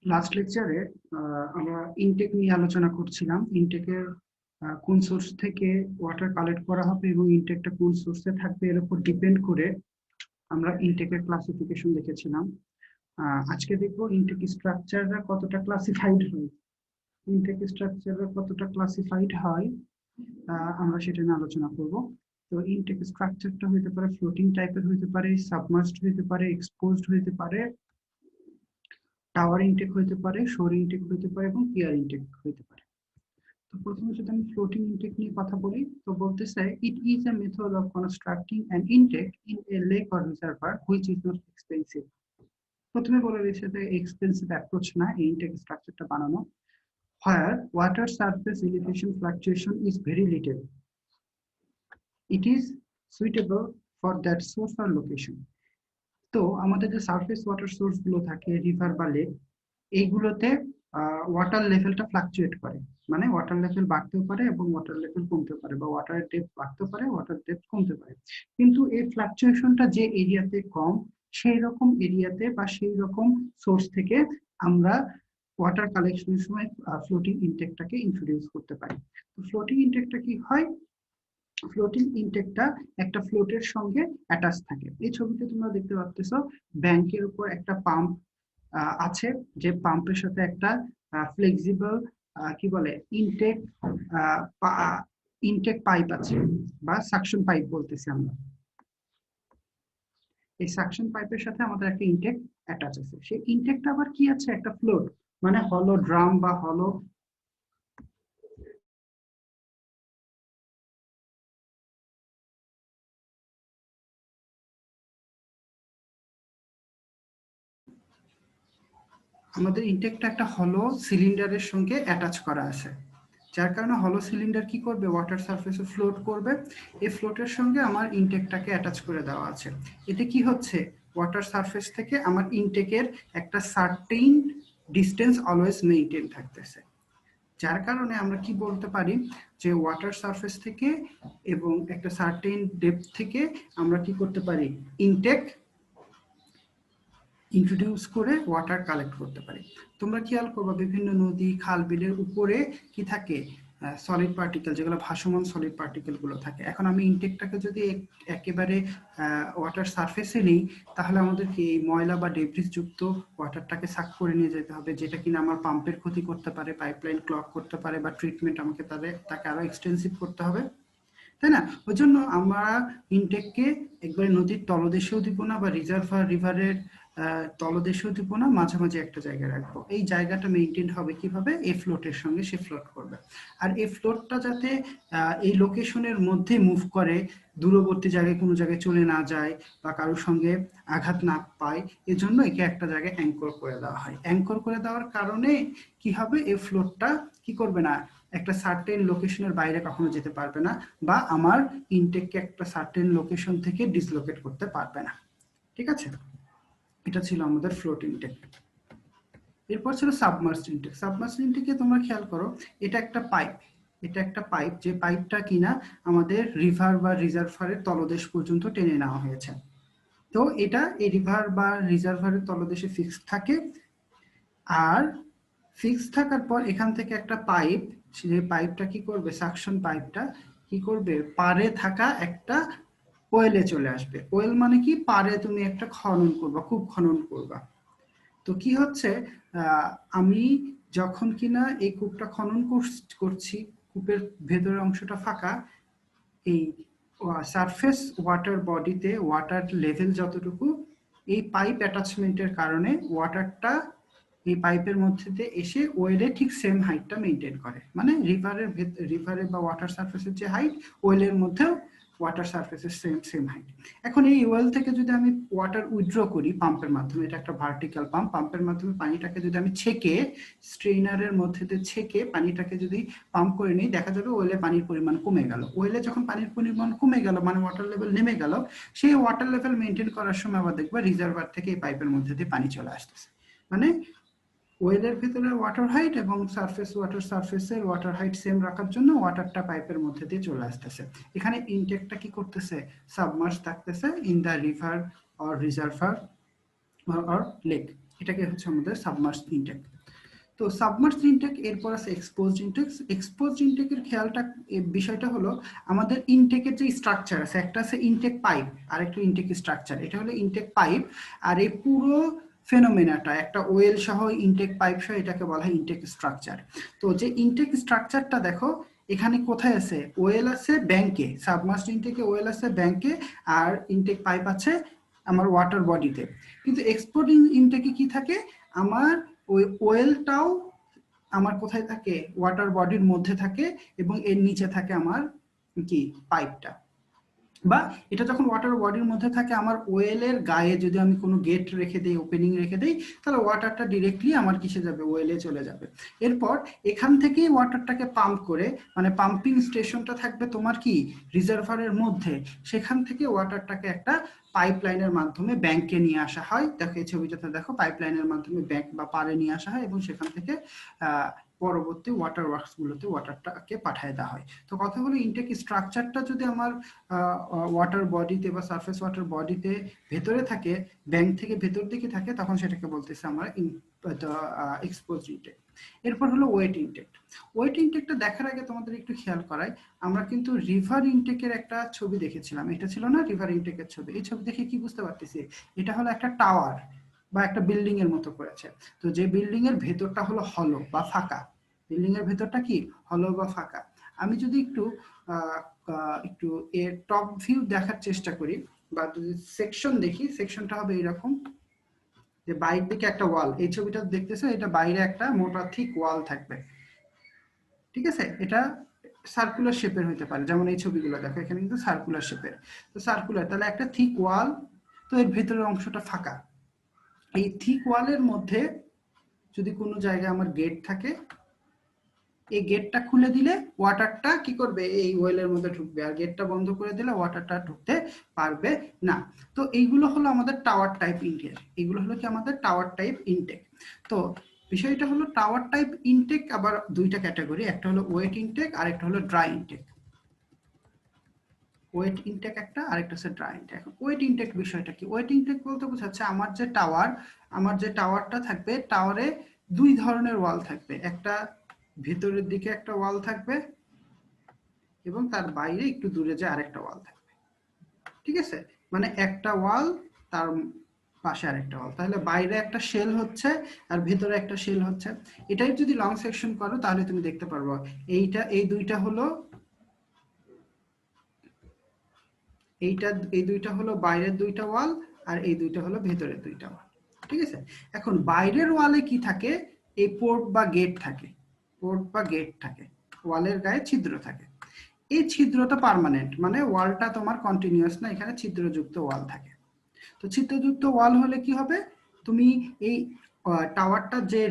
Last লেকচারে আমরা intact নিয়ে আলোচনা করছিলাম। ইনটেকের কোন সোর্স থেকে ওয়াটার কালেক্ট করা হবে এবং ইনটেকটা কোন সোর্সে থাকবে এর উপর ডিপেন্ড করে আমরা ইনটেকের ক্লাসিফিকেশন দেখেছিলাম। আজকে দেখবো ইনটেক স্ট্রাকচাররা কতটা ক্লাসিফাইড হয়। ইনটেক স্ট্রাকচাররা কতটা ক্লাসিফাইড হয় আমরা সেটা নিয়ে আলোচনা করব। তো ইনটেক স্ট্রাকচারটা হইতে পারে ফ্লোটিং টাইপের, হইতে পারে সাবমার্জড, হইতে পারে এক্সপোজড, হইতে পারে টাওয়ার ইনটেক, হইতে পারে শোর ইনটেক, হইতে পারে এবং পিয়ার ইনটেক হইতে পারে। তো প্রথমে যদি আমি ফ্লোটিং ইনটেক নিয়ে কথা বলি, তো বলতেছে it is a method of constructing an intake in a lake or reservoir which is not expensive. প্রথমে বলে দিচ্ছে যে এক্সপেন্সিভ অ্যাপ্রোচ না এই ইনটেক স্ট্রাকচারটা বানানো, where water surface elevation fluctuation is very little. It is suitable for that source or location. তো আমাদের যে সারফেস ওয়াটার সোর্স গুলো থাকে রিভার বা লেক, এইগুলোতে ওয়াটার লেভেলটা ফ্লাকচুয়েট করে, মানে ওয়াটার লেভেল বাড়তেও পারে এবং ওয়াটার লেভেল কমতে পারে, বা ওয়াটারের ডেপথ বাড়তেও পারে, ওয়াটার ডেপথ কমতে পারে। কিন্তু এই ফ্লাকচুয়েশনটা যে এরিয়াতে কম, সেই রকম এরিয়াতে বা সেই রকম সোর্স থেকে আমরা ওয়াটার কালেকশনের সময় ফ্লোটিং ইনটেকটাকে ইন্ট্রোডিউস করতে পারি। তো ফ্লোটিং ইনটেকটা কি হয়? ফ্লোটিং ইনটেকটা একটা ফ্লোটের সঙ্গে অ্যাটাচ থাকে। এই ছবিতে তোমরা দেখতে পাচ্ছ ব্যাংকের উপর একটা পাম্প আছে, যে পাম্পের সাথে একটা ফ্লেক্সিবল কি বলে ইনটেক ইনটেক পাইপ আছে, বা সাকশন পাইপ বলতেছি আমরা। এই সাকশন পাইপের সাথে আমাদের একটা ইনটেক অ্যাটাচ আছে। সেই ইনটেকটা আবার কি আছে? একটা ফ্লোট, মানে হলো ড্রাম বা হলো আমাদের ইনটেকটা একটা হলো সিলিন্ডারের সঙ্গে অ্যাটাচ করা আছে, যার কারণে হলো সিলিন্ডার কি করবে? ওয়াটার সারফেসে ফ্লোট করবে। এই ফ্লোটের সঙ্গে আমার ইনটেকটাকে অ্যাটাচ করে দেওয়া আছে। এতে কি হচ্ছে? ওয়াটার সারফেস থেকে আমার ইনটেকের একটা সার্টেইন ডিস্টেন্স অলওয়েজ মেইনটেইন থাকতেছে, যার কারণে আমরা কি বলতে পারি যে ওয়াটার সারফেস থেকে এবং একটা সার্টেইন ডেপথ থেকে আমরা কি করতে পারি? ইনটেক ইন্ট্রোডিউস করে ওয়াটার কালেক্ট করতে পারি। তোমরা খেয়াল করবা বিভিন্ন নদী খাল বিলের উপরে কি থাকে? সলিড পার্টিকেল, যেগুলো ভাসমান সলিড পার্টিকেল গুলো থাকে। এখন আমি ইনটেকটাকে যদি একেবারে ওয়াটার সারফেসে নেই, তাহলে আমাদেরকে এই ময়লা বা ডেব্রিস যুক্ত ওয়াটারটাকে সাক করে নিয়ে যেতে হবে, যেটা কিনা আমার পাম্পের ক্ষতি করতে পারে, পাইপলাইন ক্লগ করতে পারে, বা ট্রিটমেন্ট আমাকে তাকে আরো এক্সটেন্সিভ করতে হবে, তাই না? ওই জন্য আমরা ইনটেককে একবারে নদীর তলদেশেও দিব না, বা রিভারের তলদেশেও দিব না, মাঝামাঝি একটা জায়গায় রাখবো। এই জায়গাটা মেনটেন হবে কিভাবে? এই ফ্লোটের সঙ্গে সে ফ্লোট করবে। আর এই ফ্লোটটা যাতে এই লোকেশনের মধ্যে মুভ করে, দূরবর্তী জায়গায় কোনো জায়গায় চলে না যায় বা কারোর সঙ্গে আঘাত না পায়, এজন্য একে একটা জায়গায় অ্যাঙ্কর করে দেওয়া হয়। অ্যাঙ্কর করে দেওয়ার কারণে কি হবে? এই ফ্লোটটা কি করবে না, একটা সার্টেন লোকেশনের বাইরে কখনো যেতে পারবে না, বা আমার ইনটেককে একটা সার্টেন লোকেশন থেকে ডিসলোকেট করতে পারবে না। ঠিক আছে? এটা ছিল আমাদের ফ্লোট ইনটেক। এরপর ছিল সাবমার্সড ইনটেক। সাবমার্সড ইনটেকে তোমরা খেয়াল করো, এটা একটা পাইপ, এটা একটা পাইপ, যে পাইপটা কিনা আমাদের রিভার বা রিজার্ভারের তলদেশ পর্যন্ত টেনে নেওয়া হয়েছে। তো এটা এই রিভার বা রিজার্ভারের তলদেশে ফিক্সড থাকে, আর ফিক্স থাকার পর এখান থেকে একটা পাইপ, সেই পাইপটা কি করবে? সাকশন পাইপটা কি করবে? পারে থাকা একটা ওয়েলে চলে আসবে। ওয়েল মানে কি? পারে তুমি একটা খনন করবা, কূপ খনন করবা। তো কি হচ্ছে? আমি যখন কিনা এই কূপটা খনন করছি, কূপের ভেতরের অংশটা ফাঁকা, এই সারফেস ওয়াটার বডিতে ওয়াটার লেভেল যতটুকু, এই পাইপ অ্যাটাচমেন্টের কারণে ওয়াটারটা এই পাইপের মধ্যে দিয়ে এসে ওয়েলে ঠিক সেম হাইটটা মেনটেন করে, মানে রিভারে বা ওয়াটার সারফেসের যে হাইট, ওয়েলের মধ্যেও ওয়াটার সারফেসের সেম হাইট। এখন এই ওয়েল থেকে যদি আমি ওয়াটার উইথড্র করি পাম্পের মাধ্যমে, এটা একটা ভার্টিক্যাল পাম্প, পাম্পের মাধ্যমে পানিটাকে যদি আমি ছেঁকে স্ট্রেইনারের মধ্যে দিয়ে ছেঁকে পানিটাকে যদি পাম্প করে নিই, দেখা যাবে ওয়েলে পানির পরিমাণ কমে গেল। ওয়েলে যখন পানির পরিমাণ কমে গেল, মানে ওয়াটার লেভেল নেমে গেল, সেই ওয়াটার লেভেল মেনটেন করার সময় আবার দেখবে রিজার্ভার থেকে এই পাইপের মধ্যে দিয়ে পানি চলে আসতেছে। মানে ওয়েলের ভিতরে ওয়াটার হাইট এবং সারফেস ওয়াটার সারফেসের ওয়াটার হাইট সেম রাখার জন্য ওয়াটারটা পাইপের মধ্যে দিয়ে চলে আসতেছে। এখানে ইনটেকটা কি করতেছে? সাবমার্জ থাকতেছে in the river or reservoir or lake. এটাকে হচ্ছে আমাদের সাবমার্সড ইনটেক। তো সাবমার্সড ইনটেক, এরপর আছে এক্সপোজড ইনটেক। এক্সপোজড ইনটেকের খেয়ালটা বিষয়টা হলো আমাদের ইনটেকের যে স্ট্রাকচার আছে, একটা আছে ইনটেক পাইপ আর একটা ইনটেক স্ট্রাকচার। এটা হলো ইনটেক পাইপ, আর এই পুরো ফেনোমেনাটা একটা ওয়েল সহ ইনটেক পাইপ সহ এটাকে বলা হয় ইনটেক স্ট্রাকচার। তো যে ইনটেক স্ট্রাকচারটা দেখো এখানে কোথায় আছে, ওয়েল আছে ব্যাংকে, সাবমার্সড ইনটেকে ওয়েল আছে ব্যাংকে, আর ইনটেক পাইপ আছে আমার ওয়াটার বডিতে। কিন্তু এক্সপোর্ট ইনটেকে কি থাকে, আমার ওই ওয়েলটাও আমার কোথায় থাকে, ওয়াটার বডির মধ্যে থাকে, এবং এর নিচে থাকে আমার কি পাইপটা। বা এটা যখন ওয়াটার বডির মধ্যে থাকে, আমার ওয়েলের গায়ে যদি আমি কোনো গেট রেখে দিই, ওপেনিং রেখে দিই, তাহলে ওয়াটারটা ডিরেক্টলি আমার কিসে যাবে, ওয়েলে চলে যাবে। এরপর এখান থেকেই ওয়াটারটাকে পাম্প করে, মানে পাম্পিং স্টেশনটা থাকবে তোমার কি রিজার্ভারের মধ্যে, সেখান থেকে ওয়াটারটাকে একটা পাইপলাইনের মাধ্যমে ব্যাংকে নিয়ে আসা হয়। দেখো এই ছবিটাতে দেখো, পাইপলাইনের মাধ্যমে ব্যাংক বা পারে নিয়ে আসা হয়, এবং সেখান থেকে পরবর্তী ওয়াটার ওয়ার্কস গুলোতে ওয়াটারটাকে পাঠিয়ে দেওয়া হয়। তো কথা হলো ইনটেক স্ট্রাকচারটা যদি আমার ওয়াটার বডিতে বা সারফেস ওয়াটার বডিতে ভেতরে থাকে, ব্যাংক থেকে ভেতর দিকে থাকে, তখন সেটাকে বলতেছে আমরা এক্সপোজড ইনটেক। এরপর হলো ওয়েট ইনটেক। ওয়েট ইনটেকটা দেখার আগে তোমাদের একটু খেয়াল করাই, আমরা কিন্তু রিভার ইনটেকের একটা ছবি দেখেছিলাম, এটা ছিল না রিভার ইনটেকের ছবি। এই ছবি দেখে কি বুঝতে পারতেছি, এটা হলো একটা টাওয়ার বা একটা বিল্ডিং এর মতো করেছে। তো যে বিল্ডিং এর ভেতরটা হলো হলো বা ফাঁকা, বিল্ডিং এর ভেতরটা কি হলো বা ফাঁকা। আমি যদি একটু এর টপ ভিউ দেখার চেষ্টা করি, বা যদি সেকশন দেখি, সেকশনটা হবে এরকম, যে বাইরের দিকে একটা ওয়াল, এই ছবিটা দেখতেছো, এটা বাইরে একটা মোটা থিক ওয়াল থাকবে, ঠিক আছে। এটা সার্কুলার শেপের হতে পারে, যেমন এই ছবিগুলো দেখো, এখানে কিন্তু সার্কুলার শেপের। তো সার্কুলার, তাহলে একটা থিক ওয়াল, তো এর ভেতরের অংশটা ফাঁকা। এই থিক ওয়ালের মধ্যে যদি কোনো জায়গায় আমার গেট থাকে, এই গেটটা খুলে দিলে ওয়াটারটা কি করবে, এই ওয়েলের মধ্যে ঢুকবে, আর গেটটা বন্ধ করে দিলে ওয়াটারটা ঢুকতে পারবে না। তো এইগুলো হলো আমাদের টাওয়ার টাইপ ইনটেক, এগুলো হলো কি আমাদের টাওয়ার টাইপ ইনটেক। তো বিষয়টা হলো টাওয়ার টাইপ ইনটেক আবার দুইটা ক্যাটাগরি, একটা হলো ওয়েট ইনটেক আর একটা হলো ড্রাই ইনটেক। ওয়েট ইনটেক একটা, আরেকটা হচ্ছে ড্রাই ইনটেক। ওয়েট ইনটেক বিষয়টা কি, ওয়েট ইনটেক বলতে বোঝাচ্ছে আমার যে টাওয়ারটা থাকবে, টাওয়ারে দুই ধরনের ওয়াল থাকবে, একটা ভেতরের দিকে একটা ওয়াল থাকবে, এবং তার বাইরে একটু দূরে যে আরেকটা ওয়াল থাকবে, ঠিক আছে। মানে একটা ওয়াল, তার পাশে আরেকটা ওয়াল, তাহলে বাইরে একটা শেল হচ্ছে আর ভেতরে একটা শেল হচ্ছে। এটাই যদি লং সেকশন করো তাহলে তুমি দেখতে পারবো, এই দুইটা হলো এই দুইটা হলো বাইরের দুইটা ওয়াল, আর এই দুইটা হলো ভেতরের দুইটা ওয়াল, ঠিক আছে। এখন বাইরের ওয়ালে কি থাকে, এই পোর্ট বা গেট থাকে, পোর্ট বা গেট থাকে, ওয়ালের গায়ে ছিদ্র থাকে। এই ছিদ্রটা পার্মানেন্ট, মানে ওয়ালটা তোমার কন্টিনিউয়াস না, এখানে ছিদ্রযুক্ত ওয়াল থাকে। তো ছিদ্রযুক্ত ওয়াল হলে কি হবে, তুমি এই টাওয়ারটা যে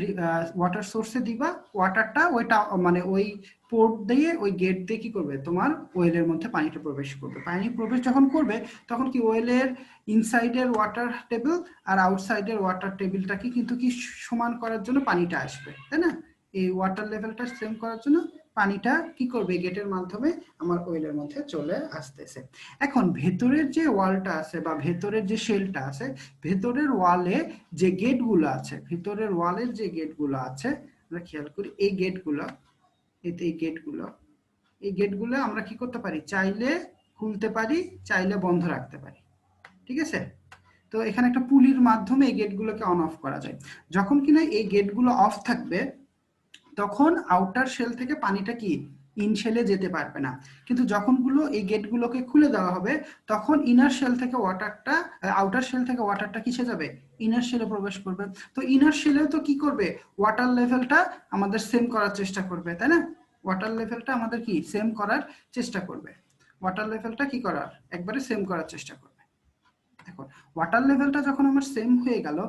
ওয়াটার সোর্সে দিবা, ওয়াটারটা ওইটা মানে ওই পোর্ট দিয়ে, ওই গেট দিয়ে কি করবে, তোমার ওয়েলের মধ্যে পানিটা প্রবেশ করবে। পানি প্রবেশ যখন করবে, তখন কি ওয়েলের ইনসাইডের ওয়াটার টেবিল আর আউটসাইডের ওয়াটার টেবিলটাকে কিন্তু কি সমান করার জন্য পানিটা আসবে, তাই না। এই ওয়াটার লেভেলটা সেম করার জন্য পানিটা কি করবে, গেটের মাধ্যমে আমার ওয়েলের মধ্যে চলে আসতেছে। এখন ভেতরের যে ওয়ালটা আছে বা ভেতরের যে শেলটা আছে, ভেতরের ওয়ালে যে গেটগুলো আছে, ভেতরের ওয়ালের যে গেটগুলো আছে, আমরা খেয়াল করি এই গেটগুলো, এই গেটগুলো আমরা কি করতে পারি, চাইলে খুলতে পারি, চাইলে বন্ধ রাখতে পারি, ঠিক আছে। তো এখানে একটা পুলির মাধ্যমে এই গেটগুলোকে অন অফ করা যায়। যখন কিনা এই গেটগুলো অফ থাকবে, তখন আউটার শেল থেকে পানিটা কি ইন শেলে যেতে পারবে না। কিন্তু যখন এই গেটগুলোকে খুলে দেওয়া হবে, তখন ইনার শেল থেকে ওয়াটারটা, আউটার শেল থেকে ওয়াটারটা কিসে যাবে, ইনার শেলে প্রবেশ করবে। তো ইনার শেলেও তো কি করবে, ওয়াটার লেভেলটা আমাদের সেম করার চেষ্টা করবে, তাই না। ওয়াটার লেভেলটা আমাদের কি সেম করার চেষ্টা করবে, ওয়াটার লেভেলটা কি করার, একবারে সেম করার চেষ্টা করবে। এখন ওয়াটার লেভেলটা যখন আমার সেম হয়ে গেল,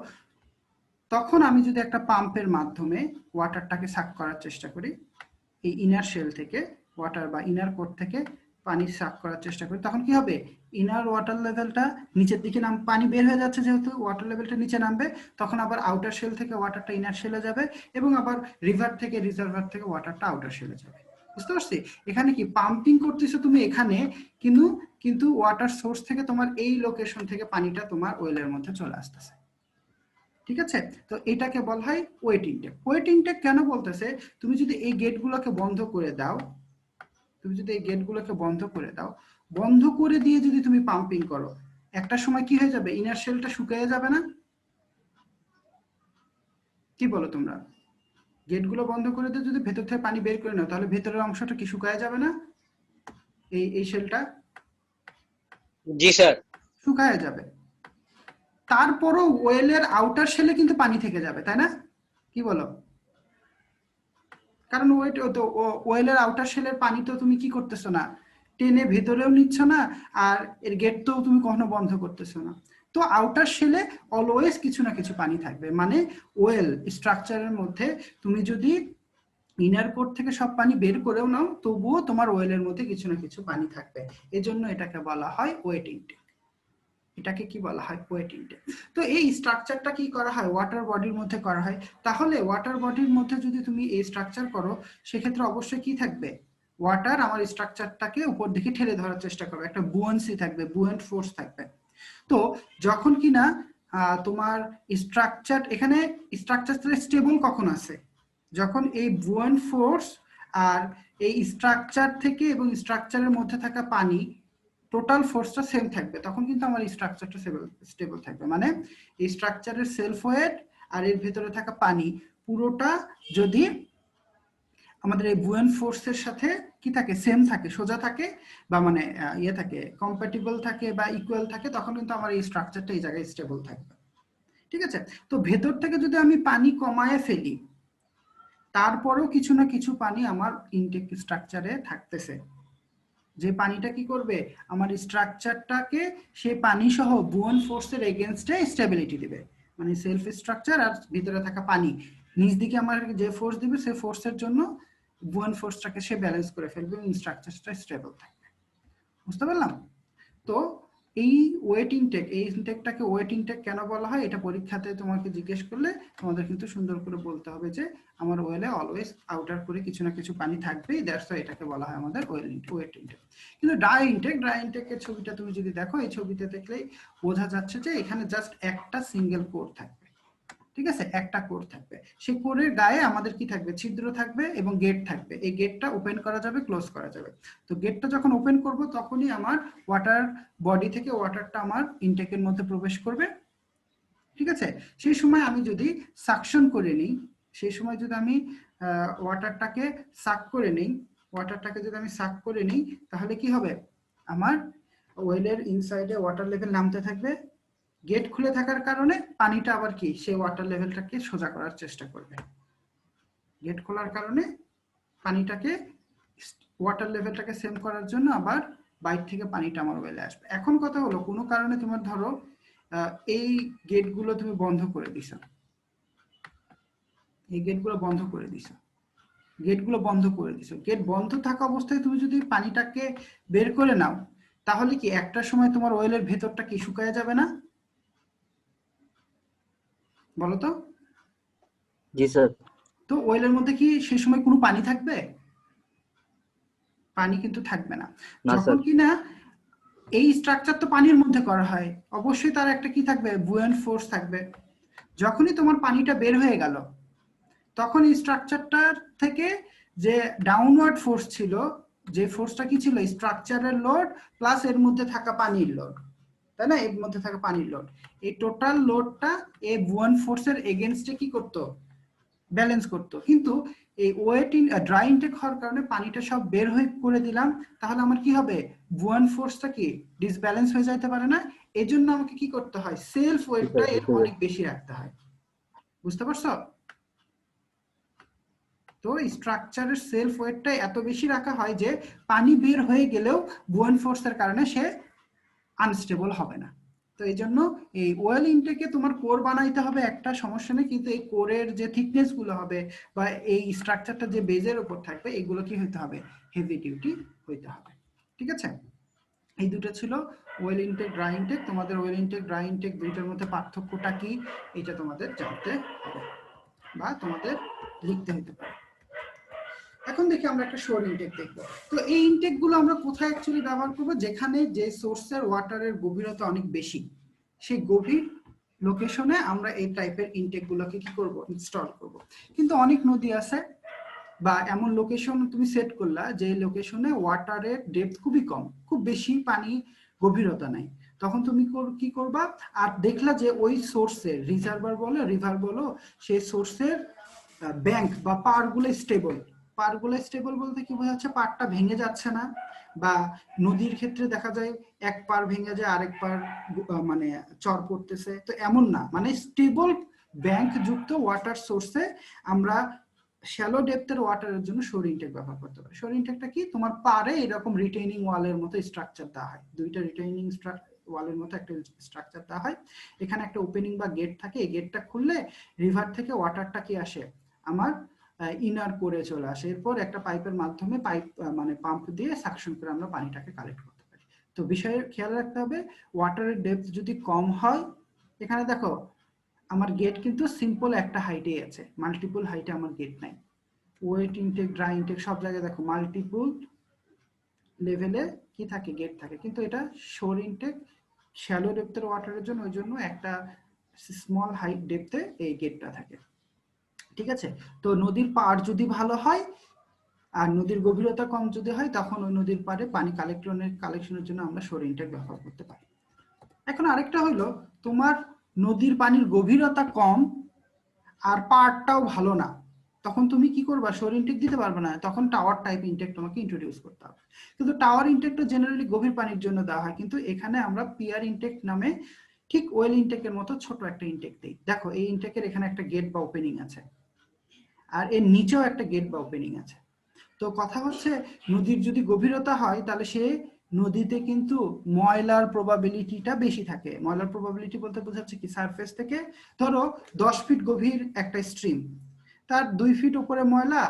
তখন আমি যদি একটা পাম্পের মাধ্যমে ওয়াটারটাকে সাক করার চেষ্টা করি, এই ইনার শেল থেকে ওয়াটার বা ইনার কোর থেকে পানি সাক করার চেষ্টা করি, তখন কি হবে, ইনার ওয়াটার লেভেলটা নিচের দিকে পানি বের হয়ে যাচ্ছে, যেহেতু ওয়াটার লেভেলটা নিচে নামবে, তখন আবার আউটার শেল থেকে ওয়াটারটা ইনার শেলে যাবে, এবং আবার রিভার থেকে রিজার্ভার থেকে ওয়াটারটা আউটার শেলে যাবে। বুঝতে পারছি, এখানে কি পাম্পিং করতেছো তুমি এখানে, কিন্তু কিন্তু ওয়াটার সোর্স থেকে তোমার এই লোকেশন থেকে পানিটা তোমার ওয়েলের মধ্যে চলে আসতেছে, ঠিক আছে? তো এটাকে বলা হয় ওয়েট ইনটেক। ওয়েট ইনটেক কেন বলতেছে, তুমি যদি এই গেটগুলোকে বন্ধ করে দাও, বন্ধ করে দিয়ে যদি তুমি পাম্পিং করো, একটা সময় কি হয়ে যাবে, ইনার শেলটা শুকিয়ে যাবে না? কি বলো তোমরা? গেটগুলো বন্ধ করে দিয়ে যদি ভেতর থেকে পানি বের করে নাও, তাহলে ভেতরের অংশটা কি শুকিয়ে যাবে না? এই শেলটা জি স্যার শুকিয়ে যাবে। তারপরও ওয়েলের আউটার শেলে কিন্তু পানি থেকে যাবে, তাই না? কি বলো? কারণ ওয়েলের আউটার শেলের পানি তো তুমি কি করতেছো না, টেনে ভেতরেও নিচ্ছ না, আর এর গেট তো তুমি কখনো বন্ধ করতেছো না। তো আউটার শেলে অলওয়েজ কিছু না কিছু পানি থাকবে। মানে ওয়েল স্ট্রাকচারের মধ্যে তুমি যদি ইনার কোর থেকে সব পানি বের করেও নাও, তবুও তোমার ওয়েলের মধ্যে কিছু না কিছু পানি থাকবে। এজন্য এটাকে বলা হয় ওয়েট ইনটেক। এটাকে কি বলা হয়, ওয়েট ইনটেক। তো এই স্ট্রাকচারটা কি করা হয়, ওয়াটার বডির মধ্যে করা হয়। তাহলে ওয়াটার বডির মধ্যে যদি তুমি এই স্ট্রাকচার করো, সেক্ষেত্রে অবশ্যই কি থাকবে, ওয়াটার আমার স্ট্রাকচারটাকে উপর দিকে ঠেলে ধরার চেষ্টা করবে, একটা বুয়েন্সি থাকবে, বুয়েন্ট ফোর্স থাকবে। তো যখন কিনা তোমার স্ট্রাকচার, এখানে স্ট্রাকচার স্টেবল কখন আছে, যখন এই বুয়েন্ট ফোর্স আর এই স্ট্রাকচার থেকে এবং স্ট্রাকচারের মধ্যে থাকা পানি টোটাল ফোর্সটা সেম থাকবে, তখন কিন্তু আমার স্ট্রাকচারটা স্টেবল থাকবে। মানে এই স্ট্রাকচারের সেলফ ওয়েট আর এর ভেতরে থাকা পানি পুরোটা যদি আমাদের এই বুয়েন্ট ফোর্সের সাথে কি থাকে, সেম থাকে, সোজা থাকে, বা মানে ইয়ে থাকে, কম্প্যাটিবল থাকে বা ইকুয়াল থাকে, তখন কিন্তু আমার এই স্ট্রাকচারটা এই জায়গায় স্টেবল থাকবে। ঠিক আছে? তো ভেতর থেকে যদি আমি পানি কমায় ফেলি, তারপরেও কিছু না কিছু পানি আমার ইনটেক স্ট্রাকচারে থাকতেছে, যে পানিটা কি করবে, আমার স্ট্রাকচারটাকে সেই পানি সহ বুয়েন্ট ফোর্সের এগেইনস্টে স্টেবিলিটি দিবে। মানে সেলফ স্ট্রাকচার আর ভিতরে থাকা পানি নিচ দিকে আমার যে ফোর্স দিবে, সেই ফোর্সের জন্য বুয়েন্ট ফোর্সটাকে সে ব্যালেন্স করে ফেলবে এবং স্ট্রাকচারটা স্টেবল থাকবে। বুঝতে পারলাম? তো এই ওয়েট ইনটেক, এই ইনটেকটাকে ওয়েট ইনটেক কেন বলা হয়, এটা পরীক্ষাতে তোমাকে জিজ্ঞেস করলে তোমাদের কিন্তু সুন্দর করে বলতে হবে যে আমার ওয়েলে অলওয়েজ আউটার করে কিছু না কিছু পানি থাকবেই, দ্যাটস ওয়াই এটাকে বলা হয় আমাদের ওয়েট ইনটেক। কিন্তু ড্রাই ইনটেকের ছবিটা তুমি যদি দেখো, এই ছবিতে দেখলেই বোঝা যাচ্ছে যে এখানে জাস্ট একটা সিঙ্গেল কোর থাকবে। ঠিক আছে? একটা কোর থাকবে, সেই কোরের গায়ে আমাদের কি থাকবে, ছিদ্র থাকবে এবং গেট থাকবে। এই গেটটা ওপেন করা যাবে, ক্লোজ করা যাবে। তো গেটটা যখন ওপেন করব, তখনই আমার ওয়াটার বডি থেকে ওয়াটারটা আমার ইনটেকের মধ্যে প্রবেশ করবে। ঠিক আছে? সেই সময় আমি যদি সাকশন করে নিই, সেই সময় যদি আমি ওয়াটারটাকে সাক করে নিই, তাহলে কি হবে, আমার ওয়েলের ইনসাইডে ওয়াটার লেভেল নামতে থাকবে। গেট খুলে থাকার কারণে পানিটা আবার কি, সেই ওয়াটার লেভেলটাকে সোজা করার চেষ্টা করবে। গেট খোলার কারণে পানিটাকে, ওয়াটার লেভেলটাকে সেম করার জন্য আবার বাইরে থেকে পানিটা আমার ওয়েলে আসবে। এখন কথা হলো, কোনো কারণে তোমার ধরো এই গেটগুলো তুমি বন্ধ করে দিছো, গেট বন্ধ থাকা অবস্থায় তুমি যদি পানিটাকে বের করে নাও, তাহলে কি একটা সময় তোমার ওয়েলের ভেতরটা কি শুকায় যাবে না? বলো তো। জি স্যার তো ওয়েলের মধ্যে কি সেই সময় কোনো পানি থাকবে? পানি কিন্তু থাকবে না। যখন কিনা এই স্ট্রাকচার তো পানির মধ্যে করা হয়, অবশ্যই তার একটা কি থাকবে, বুয়েন্ট ফোর্স থাকবে। যখনই তোমার পানিটা বের হয়ে গেল, তখন এই স্ট্রাকচারটার থেকে যে ডাউনওয়ার্ড ফোর্স ছিল, যে ফোর্সটা কি ছিল, স্ট্রাকচারের লোড প্লাস এর মধ্যে থাকা পানির লোড, তাই না? এর মধ্যে থাকা পানির লোড, এই টোটাল লোডটা এই বুয়েন্ট ফোর্সের এগেইনস্টে কি করতো, ব্যালেন্স করতো। কিন্তু এই ড্রাই ইনটেক হওয়ার কারণে পানিটা সব বের হয়ে করে দিলাম, তাহলে আমার কি হবে, বুয়েন্ট ফোর্সটা কি ডিসব্যালেন্স হয়ে যাইতে পারে না? এজন্য আমাকে কি করতে হয়, সেলফ ওয়েটটা এর অনেক বেশি রাখতে হয়। বুঝতে পারছো? তো স্ট্রাকচারের সেলফ ওয়েটটা এত বেশি রাখা হয় যে পানি বের হয়ে গেলেও বুয়েন্ট ফোর্সের কারণে সে আনস্টেবল হবে না। তো এই জন্য এই ওয়েল ইনটেকে তোমার কোর বানাইতে হবে, একটা সমস্যা নেই, কিন্তু এই কোরের যে থিকনেস গুলো হবে বা এই স্ট্রাকচারটা যে বেজের উপর থাকবে, এগুলো কি হইতে হবে, হেভি ডিউটি হইতে হবে। ঠিক আছে? এই দুটো ছিল ওয়েল ইনটেক, ড্রাই ইনটেক। তোমাদের ওয়েল ইনটেক, ড্রাই ইনটেক দুইটার মধ্যে পার্থক্যটা কি, এটা তোমাদের জানতে হবে বা তোমাদের লিখতে হতে পারে। এখন দেখি আমরা একটা শোর ইনটেক দেখব। তো এই ইনটেক গুলো আমরা কোথায় অ্যাকচুয়ালি ব্যবহার করব, যেখানে যে সোর্সের ওয়াটারের গভীরতা অনেক বেশি, সেই গভীর লোকেশনে আমরা এই টাইপের ইনটেক গুলোকে কি করব, ইনস্টল করব। কিন্তু অনেক নদী আছে বা এমন লোকেশন তুমি সেট করলা যে লোকেশনে ওয়াটারের ডেপথ খুবই কম, খুব বেশি পানি গভীরতা নাই, তখন তুমি কি করবা, আর দেখলা যে ওই সোর্সের রিজার্ভার বলো রিভার বলো সেই সোর্সের ব্যাংক বা পাড়গুলো স্টেবল। পাড়গুলো স্টেবল বলতে কি বোঝাচ্ছে, পাড়টা ভেঙে যাচ্ছে না, বা নদীর ক্ষেত্রে দেখা যায় এক পাড় ভেঙে যায় আরেক পাড় মানে চর পড়তেছে, তো এমন না, মানে স্টেবল ব্যাংক যুক্ত ওয়াটার সোর্সে আমরা শ্যালো ডেপথের ওয়াটারের জন্য শোর ইনটেক ব্যবহার করতে পারি। শোর ইনটেকটা কি, তোমার পারে এরকম রিটেইনিং ওয়ালের মতো স্ট্রাকচার দেওয়া হয়, দুইটা রিটেইনিং ওয়ালের মতো একটা স্ট্রাকচার দেওয়া হয়, এখানে একটা ওপেনিং বা গেট থাকে, এই গেটটা খুললে রিভার থেকে ওয়াটারটা কি আসে আমার ইনার করে চলে আসে, এরপর একটা পাইপের মাধ্যমে পাইপ মানে পাম্প দিয়ে সাকশন করে আমরা পানিটাকে কালেক্ট করতে পারি। তো বিষয়ে খেয়াল রাখতে হবে, ওয়াটারের ডেপথ যদি কম হয়, এখানে দেখো আমার গেট কিন্তু সিম্পল একটা হাইটেই আছে, মাল্টিপল হাইটে আমার গেট নাই। ওয়েট ইনটেক, ড্রাই ইনটেক সব জায়গায় দেখো মাল্টিপল লেভেলে কি থাকে, গেট থাকে, কিন্তু এটা শোর ইনটেক শ্যালো ডেপথের ওয়াটারের জন্য, ওই জন্য একটা স্মল হাইট ডেপথে এই গেটটা থাকে। ঠিক আছে, তো নদীর পাড় যদি ভালো হয় আর নদীর গভীরতা কম যদি হয়, তখন ওই নদীর পাড়ে পানি কালেকশনের জন্য আমরা শোর ইনটেক ব্যবহার করতে পারি। এখন আরেকটা হইলো, তোমার নদীর পানির গভীরতা কম আর পার্টটাও ভালো না, তখন তুমি কি করবা, শোর ইনটেক দিতে পারবে না, তখন টাওয়ার টাইপ ইনটেক তোমাকে ইন্ট্রোডিউস করতে হবে। কিন্তু টাওয়ার ইনটেকটা জেনারেলি গভীর পানির জন্য দেওয়া হয়, কিন্তু এখানে আমরা পিয়ার ইনটেক নামে ঠিক ওয়েল ইনটেকের মতো ছোট একটা ইনটেক দিই। দেখো এই ইনটেকের এখানে একটা গেট বা ওপেনিং আছে, আর এর নিচেও একটা গেট বা ওপেনিং আছে। তো কথা হচ্ছে, নদীর যদি গভীরতা হয় তাহলে সে নদীতে কিন্তু ময়লার প্রবাবিলিটিটা বেশি থাকে। ময়লার প্রবাবিলিটি বলতে বোঝাচ্ছে কি, সারফেস থেকে ধরো 10 ফিট গভীর একটা স্ট্রিম, তার 2 ফিট উপরে ময়লা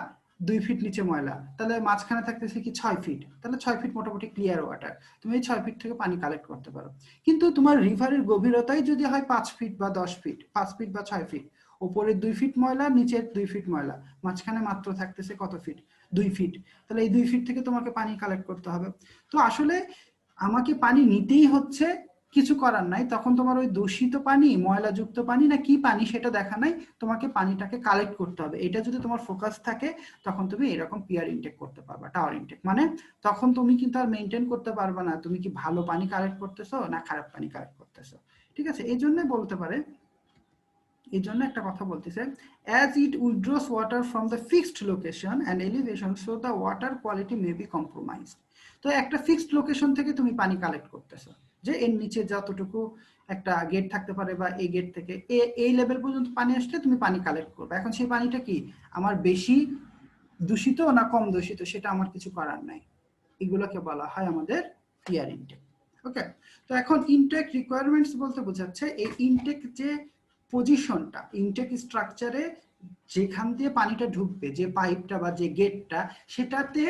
2 ফিট নিচে ময়লা, তাহলে মাঝখানে থাকতেছে কি 6 ফিট, তাহলে 6 ফিট মোটামুটি ক্লিয়ার ওয়াটার, তুমি এই 6 ফিট থেকে পানি কালেক্ট করতে পারো। কিন্তু তোমার রিভারের গভীরতাই যদি হয় 5 ফিট বা 10 ফিট, 5 ফিট বা 6 ফিট, উপরের 2 ফিট ময়লা নিচের 2 ফিট ময়লা, মাঝখানে মাত্র থাকতেছে কত ফিট, 2 ফিট, তাহলে এই 2 ফিট থেকে তোমাকে পানি কালেক্ট করতে হবে। তো আসলে আমাকে পানি নিতেই হচ্ছে, কিছু করার নাই, তখন তোমার ওই দূষিত পানি, ময়লাযুক্ত পানি না কি পানি সেটা দেখা নাই, তোমাকে পানিটাকে কালেক্ট করতে হবে, এটা যদি তোমার ফোকাস থাকে তখন তুমি এরকম পিয়ার ইনটেক করতে পারবা, টাওয়ার ইনটেক। মানে তখন তুমি কিন্তু আর মেনটেন করতে পারবে না তুমি কি ভালো পানি কালেক্ট করতেছো না খারাপ পানি কালেক্ট করতেছো। ঠিক আছে, এই জন্য বলতে পারে, এই জন্য একটা কথা বলতেছে, as it withdraws water from the fixed location and elevation so the water quality may be compromised। তো একটা ফিক্সড লোকেশন থেকে তুমি পানি কালেক্ট করতেছো, যে এর নিচে যতটুকু একটা গেট থাকতে পারে বা এই গেট থেকে এই লেভেল পর্যন্ত পানি আসলে তুমি পানি কালেক্ট করবে। এখন সেই পানিটা কি আমার বেশি দূষিত না কম দূষিত সেটা আমার কিছু করার নাই, এগুলোকে বলা হয় আমাদের পিয়ার ইনটেক। ওকে, তো এখন ইনটেক রিকোয়ারমেন্টস বলতে বোঝাচ্ছে এই ইনটেক যে পজিশনটা ইনটেক স্ট্রাকচারে যেখান দিয়ে পানিটা ঢুকবে, যে পাইপটা বা যে গেটটা, সেটাতে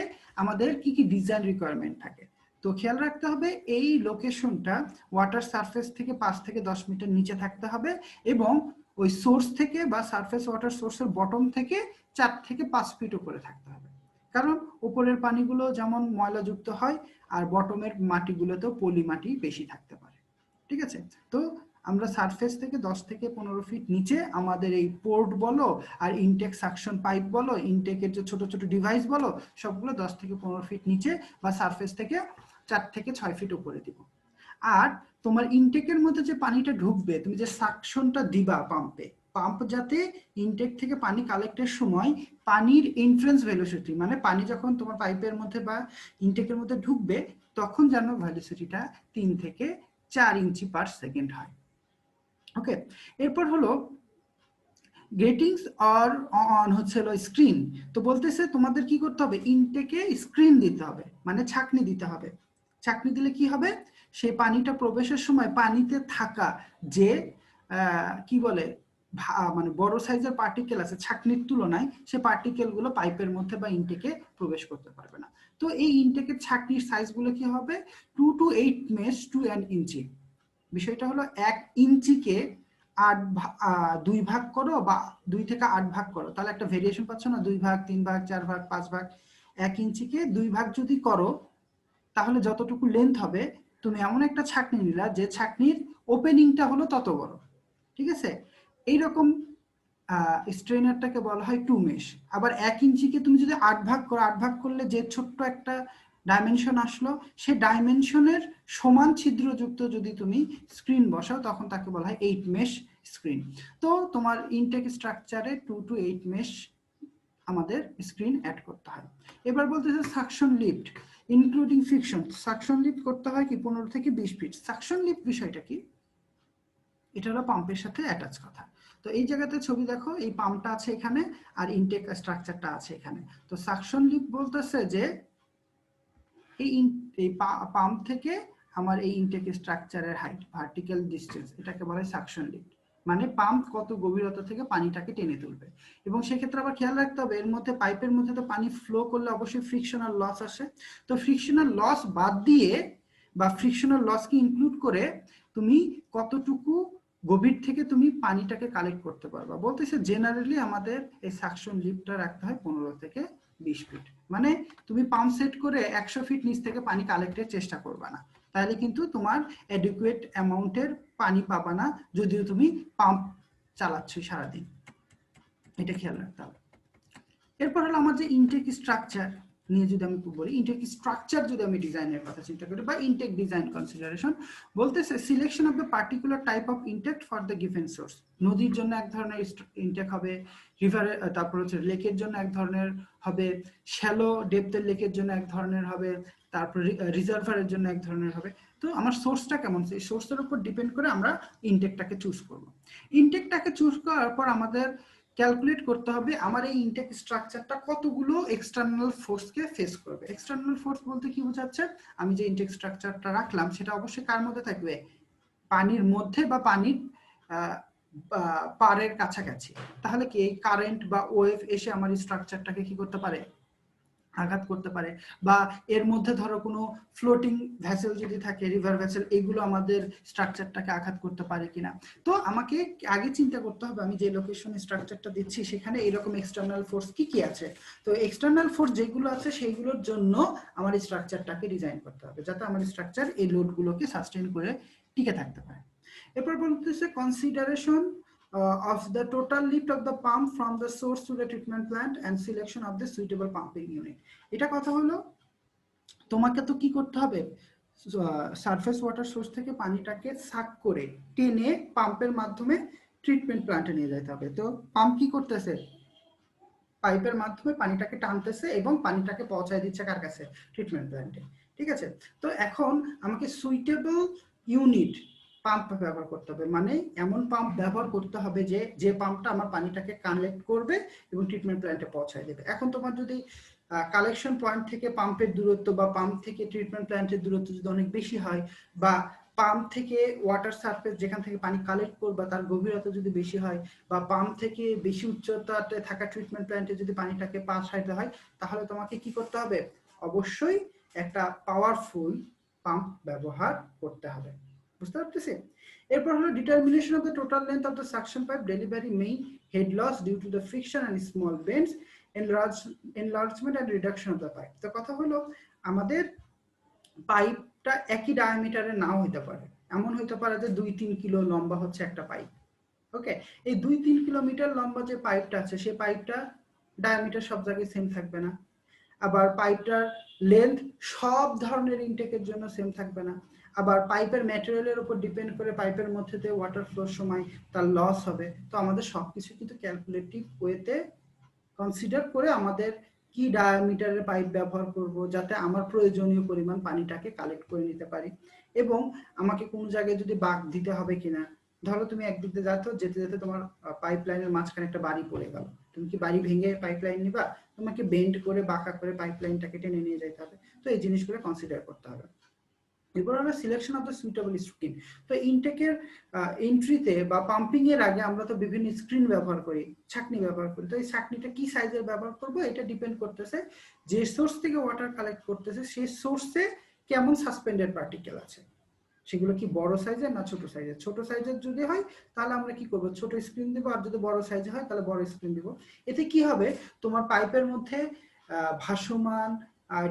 আমাদের কি কি ডিজাইন রিকোয়ারমেন্ট থাকে। তো খেয়াল রাখতে হবে এই লোকেশনটা ওয়াটার সারফেস থেকে 5 থেকে 10 মিটার নিচে থাকতে হবে, এবং ওই সোর্স থেকে বা সারফেস ওয়াটার সোর্সের বটম থেকে 4 থেকে 5 ফিট উপরে থাকতে হবে, কারণ উপরের পানিগুলো যেমন ময়লাযুক্ত হয় আর বটমের মাটিগুলোতেও পলি মাটি বেশি থাকতে পারে। ঠিক আছে, তো আমরা সারফেস থেকে 10 থেকে 15 ফিট নিচে আমাদের এই পোর্ট বলো আর ইনটেক সাকশন পাইপ বলো, ইনটেকের যে ছোট ছোট ডিভাইস বলো, সবগুলো 10 থেকে 15 ফিট নিচে বা সারফেস থেকে 4 থেকে 6 ফিট উপরে দিব। আর তোমার ইনটেকের মধ্যে যে পানিটা ঢুকবে, তুমি যে সাকশনটা দিবা পাম্পে, পাম্প যাতে ইনটেক থেকে পানি কালেক্টের সময় পানির এন্ট্রান্স ভেলোসিটি, মানে পানি যখন তোমার পাইপের মধ্যে বা ইনটেকের মধ্যে ঢুকবে তখন যেন ভেলোসিটিটা 3 থেকে 4 ইঞ্চি পার সেকেন্ড হয়। ওকে, এরপর হলো গেটিংস অর অন হচ্ছে হলো স্ক্রিন। তো বলতেছে তোমাদের কি করতে হবে, ইনটেকে স্ক্রিন দিতে হবে, মানে ছাঁকনি দিতে হবে। ছাঁকনি দিলে কি হবে, সেই পানিটা প্রবেশের সময় পানিতে থাকা যে কি বলে মানে বড় সাইজের পার্টিকেল আছে ছাঁকনির তুলনায়, সে পার্টিকেল গুলো পাইপের মধ্যে বা ইনটেকে প্রবেশ করতে পারবে না। তো এই ইনটেকের ছাঁকনির সাইজ গুলো কি হবে, 2 to 8 মেশ টু 1 ইঞ্চি। বিষয়টা হলো 1 ইঞ্চিকে 2 ভাগ করো বা 2 থেকে 8 ভাগ করো, তাহলে একটা ভেরিয়েশন পাচ্ছ না, 2 ভাগ 3 ভাগ 4 ভাগ 5 ভাগ। 1 ইঞ্চিকে 2 ভাগ যদি করো তাহলে যতটুকু লেন্থ হবে, তুমি এমন একটা ছাঁকনি নিলা যে ছাঁকনির ওপেনিংটা হলো তত বড়। ঠিক আছে? এইরকম স্ট্রেনারটাকে বলা হয় 2 মেশ। আবার 1 ইঞ্চিকে তুমি যদি 8 ভাগ করো, 8 ভাগ করলে যে ছোট্ট একটা ডাইমেনশন আসলো, সেই ডাইমেনশনের সমান ছিদ্রযুক্ত যদি তুমি স্ক্রিন বসাও তখন তাকে বলা হয় 8 মেশ স্ক্রিন। তো তোমার ইনটেক স্ট্রাকচারে 2 to 8 মেশ আমাদের স্ক্রিন অ্যাড করতে হয়। এবার বলতেছে suction lift including friction. Suction lift করতে হয় কি 15 থেকে 20 ফিট। সাকশন লিফট বিষয়টা কি? এটা হলো পাম্পের সাথে অ্যাটাচ কথা। তো এই জায়গাতে ছবি দেখো, এই পাম্পটা আছে এখানে আর ইনটেক স্ট্রাকচারটা আছে এখানে। তো সাকশন লিফট বলতেছে যে এই পাম্প থেকে আমার এই ইনটেক স্ট্রাকচারের হাইট, ভার্টিক্যাল ডিসটেন্স, এটাকে বলা হয় সাকশন লিফট। মানে পাম্প কত গভীরতা থেকে পানিটাকে টেনে তুলবে। এবং সেক্ষেত্রে আবার খেয়াল রাখতে হবে, এর মধ্যে পাইপের মধ্যে তো পানি ফ্লো করলে অবশ্যই ফ্রিকশনাল লস আসে। তো ফ্রিকশনাল লস বাদ দিয়ে বা ফ্রিকশনাল লসকে ইনক্লুড করে তুমি কতটুকু গভীর থেকে তুমি পানিটাকে কালেক্ট করতে পারবা। বলতেছে জেনারেলি আমাদের এই সাকশন লিফটটা রাখতে হয় 15 থেকে 20 ফিট। মানে তুমি পাম্প সেট করে 100 ফিট নিচ থেকে পানি কালেক্টের চেষ্টা করবে না, তাহলে কিন্তু তোমার অ্যাডিকুয়েট অ্যামাউন্টের পানি পাবা না, যদিও তুমি পাম্প চালাচ্ছই সারাদিন। এটা খেয়াল রাখতে হবে। এরপর হলো আমার যে ইনটেক স্ট্রাকচার নিয়ে যদি আমি বলি, ইনটেক স্ট্রাকচার যদি আমি ডিজাইনের কথা চিন্তা করি বা ইনটেক ডিজাইন কনসিডারেশন, বলতেছে selection of the particular type of intake for the given source. নদীর জন্য এক ধরনের ইনটেক হবে, রিভারের তারপর হচ্ছে লেকের জন্য এক ধরনের হবে, শ্যালো ডেপথের লেকের জন্য এক ধরনের হবে, তারপর রিজার্ভারের জন্য এক ধরনের হবে। তো আমার সোর্সটা কেমন, সেই সোর্সের উপর ডিপেন্ড করে আমরা ইনটেকটাকে চুজ করব। ইনটেকটাকে চুজ করার পর আমাদের ক্যালকুলেট করতে হবে আমার এই ইনটেক স্ট্রাকচারটা কতগুলো এক্সটার্নাল ফোর্সকে ফেস করবে। এক্সটার্নাল ফোর্স বলতে কি বোঝাচ্ছে, আমি যে ইনটেক স্ট্রাকচারটা রাখলাম সেটা অবশ্যই কার মধ্যে থাকবে, পানির মধ্যে বা পানির পাড়ের কাছাকাছি। তাহলে কি এই কারেন্ট বা ওয়েভ এসে আমার স্ট্রাকচারটাকে কি করতে পারে, আঘাত করতে পারে। বা এর মধ্যে ধরো কোনো ফ্লোটিং ভেসেল যদি থাকে, রিভার ভেসেল, এগুলো আমাদের স্ট্রাকচারটাকে আঘাত করতে পারে কিনা। তো আমাকে আগে চিন্তা করতে হবে আমি যে লোকেশনে স্ট্রাকচারটা দিচ্ছি সেখানে এরকম এক্সটার্নাল ফোর্স কি কি আছে। তো এক্সটার্নাল ফোর্স যেগুলো আছে সেইগুলোর জন্য আমার স্ট্রাকচারটাকে ডিজাইন করতে হবে যাতে আমার স্ট্রাকচার এই লোডগুলোকে সাস্টেইন করে টিকে থাকতে পারে। এরপর বলতেছে consideration of the total lift of the pump from the source to the treatment plant and selection of the suitable pumping unit. এটা কথা হলো তোমাকে তো কি করতে হবে, সারফেস ওয়াটার সোর্স থেকে পানিটাকে সাক করে টেনে পাম্পের মাধ্যমে ট্রিটমেন্ট প্ল্যান্টে নিয়ে যেতে হবে। তো পাম্প কি করতেছে, পাইপের মাধ্যমে পানিটাকে টানতেছে এবং পানিটাকে পৌঁছায় দিচ্ছে কার কাছে, ট্রিটমেন্ট প্ল্যান্টে। ঠিক আছে? তো এখন আমাকে সুইটেবল ইউনিট পাম্প ব্যবহার করতে হবে, মানে এমন পাম্প ব্যবহার করতে হবে যে পাম্পটা আমার পানিটাকে কালেক্ট করবে এবং ট্রিটমেন্ট প্ল্যান্টে পৌঁছায় দেবে। এখন তোমার যদি কালেকশন পয়েন্ট থেকে পাম্পের দূরত্ব বা পাম্প থেকে ট্রিটমেন্ট প্ল্যান্টের দূরত্ব যদি অনেক বেশি হয়, বা পাম্প থেকে ওয়াটার সারফেস যেখান থেকে পানি কালেক্ট করবা তার গভীরতা যদি বেশি হয়, বা পাম্প থেকে বেশি উচ্চতাতে থাকা ট্রিটমেন্ট প্ল্যান্টে যদি পানিটাকে পাস হাইতে হয়, তাহলে তোমাকে কি করতে হবে, অবশ্যই একটা পাওয়ারফুল পাম্প ব্যবহার করতে হবে। বুঝতে পারতেছি? এরপর হলো determination of the total length of the suction pipe delivery main head loss due to the friction and small bends, enlargement and reduction of the pipe। তো কথা হলো আমাদের পাইপটা একই ডায়ামিটারে নাও হতে পারে, এমন হতে পারে যে 2-3 কিলো লম্বা হচ্ছে একটা পাইপ। ওকে, এই 2-3 কিলোমিটার লম্বা যে পাইপটা আছে সেই পাইপটা ডায়ামিটার সব জায়গায় সেম থাকবে না। আবার পাইপটার লেন্থ সব ধরনের ইনটেকের জন্য সেম থাকবে না। আবার পাইপের ম্যাটেরিয়ালের উপর ডিপেন্ড করে পাইপের মধ্যে দিয়ে ওয়াটার ফ্লোর সময় তার লস হবে। তো আমাদের সবকিছু কিন্তু ক্যালকুলেটিভ ওয়েতে কনসিডার করে আমাদের কি ডায়ামিটারের পাইপ ব্যবহার করব যাতে আমার প্রয়োজনীয় পরিমাণ পানিটাকে কালেক্ট করে নিতে পারি। এবং আমাকে কোন জায়গায় যদি বাঁক দিতে হবে কিনা, ধরো তুমি একদিক দিয়ে যাচ্ছ, যেতে যেতে তোমার পাইপ লাইনের মাঝখানে একটা বাড়ি পড়ে গেল, তুমি কি বাড়ি ভেঙে পাইপ লাইন নিবা, তোমাকে বেন্ড করে বাঁকা করে পাইপ লাইনটাকে টেনে নিয়ে যেতে হবে। তো এই জিনিসগুলো কনসিডার করতে হবে। এরপর হলো selection of the suitable screen. তো ইনটেকের এন্ট্রিতে বা পাম্পিং এর আগে আমরা তো বিভিন্ন স্ক্রিন ব্যবহার করি, ছাঁকনি ব্যবহার করি। তো এই ছাঁকনিটা কি সাইজের ব্যবহার করব এটা ডিপেন্ড করতেছে যে সোর্স থেকে ওয়াটার কালেক্ট করতেছে সেই সোর্সে কেমন সাসপেন্ডেড পার্টিকেল আছে, সেগুলো কি বড় সাইজের না ছোট সাইজের। ছোট সাইজের যদি হয় তাহলে আমরা কি করব, ছোট স্ক্রিন দিব, আর যদি বড় সাইজে হয় তাহলে বড় স্ক্রিন দিব। এতে কি হবে, তোমার পাইপের মধ্যে ভাসমান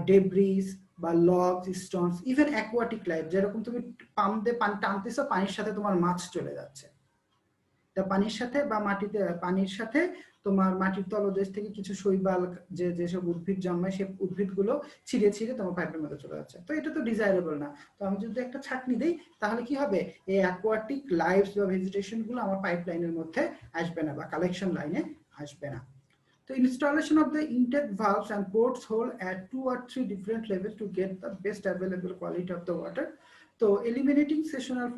ডেব্রিস বা logs, Stones, even aquatic life, যেরকম তুমি পাম্প দিয়ে পানি টানতেছো, পানির সাথে তোমার মাছ চলে যাচ্ছে, তা পানির সাথে বা মাটিতে পানির সাথে তোমার মাটির তলদেশ থেকে কিছু শৈবাল যেসব উদ্ভিদ জন্মায় সেই উদ্ভিদগুলো ছিঁড়ে ছিঁড়ে তোমার পাইপের মধ্যে চলে যাচ্ছে। তো এটা তো ডিজায়ারেবল না। তো আমি যদি একটা ছাঁকনি দিই তাহলে কি হবে, এই অ্যাকোয়াটিক লাইফস বা ভেজিটেশন গুলো আমার পাইপলাইনের মধ্যে আসবে না বা কালেকশন লাইনে আসবে না। তো installation of the intake valves and ports hole at 2 or 3 different levels to get the best available quality of the water. তো eliminating seasonal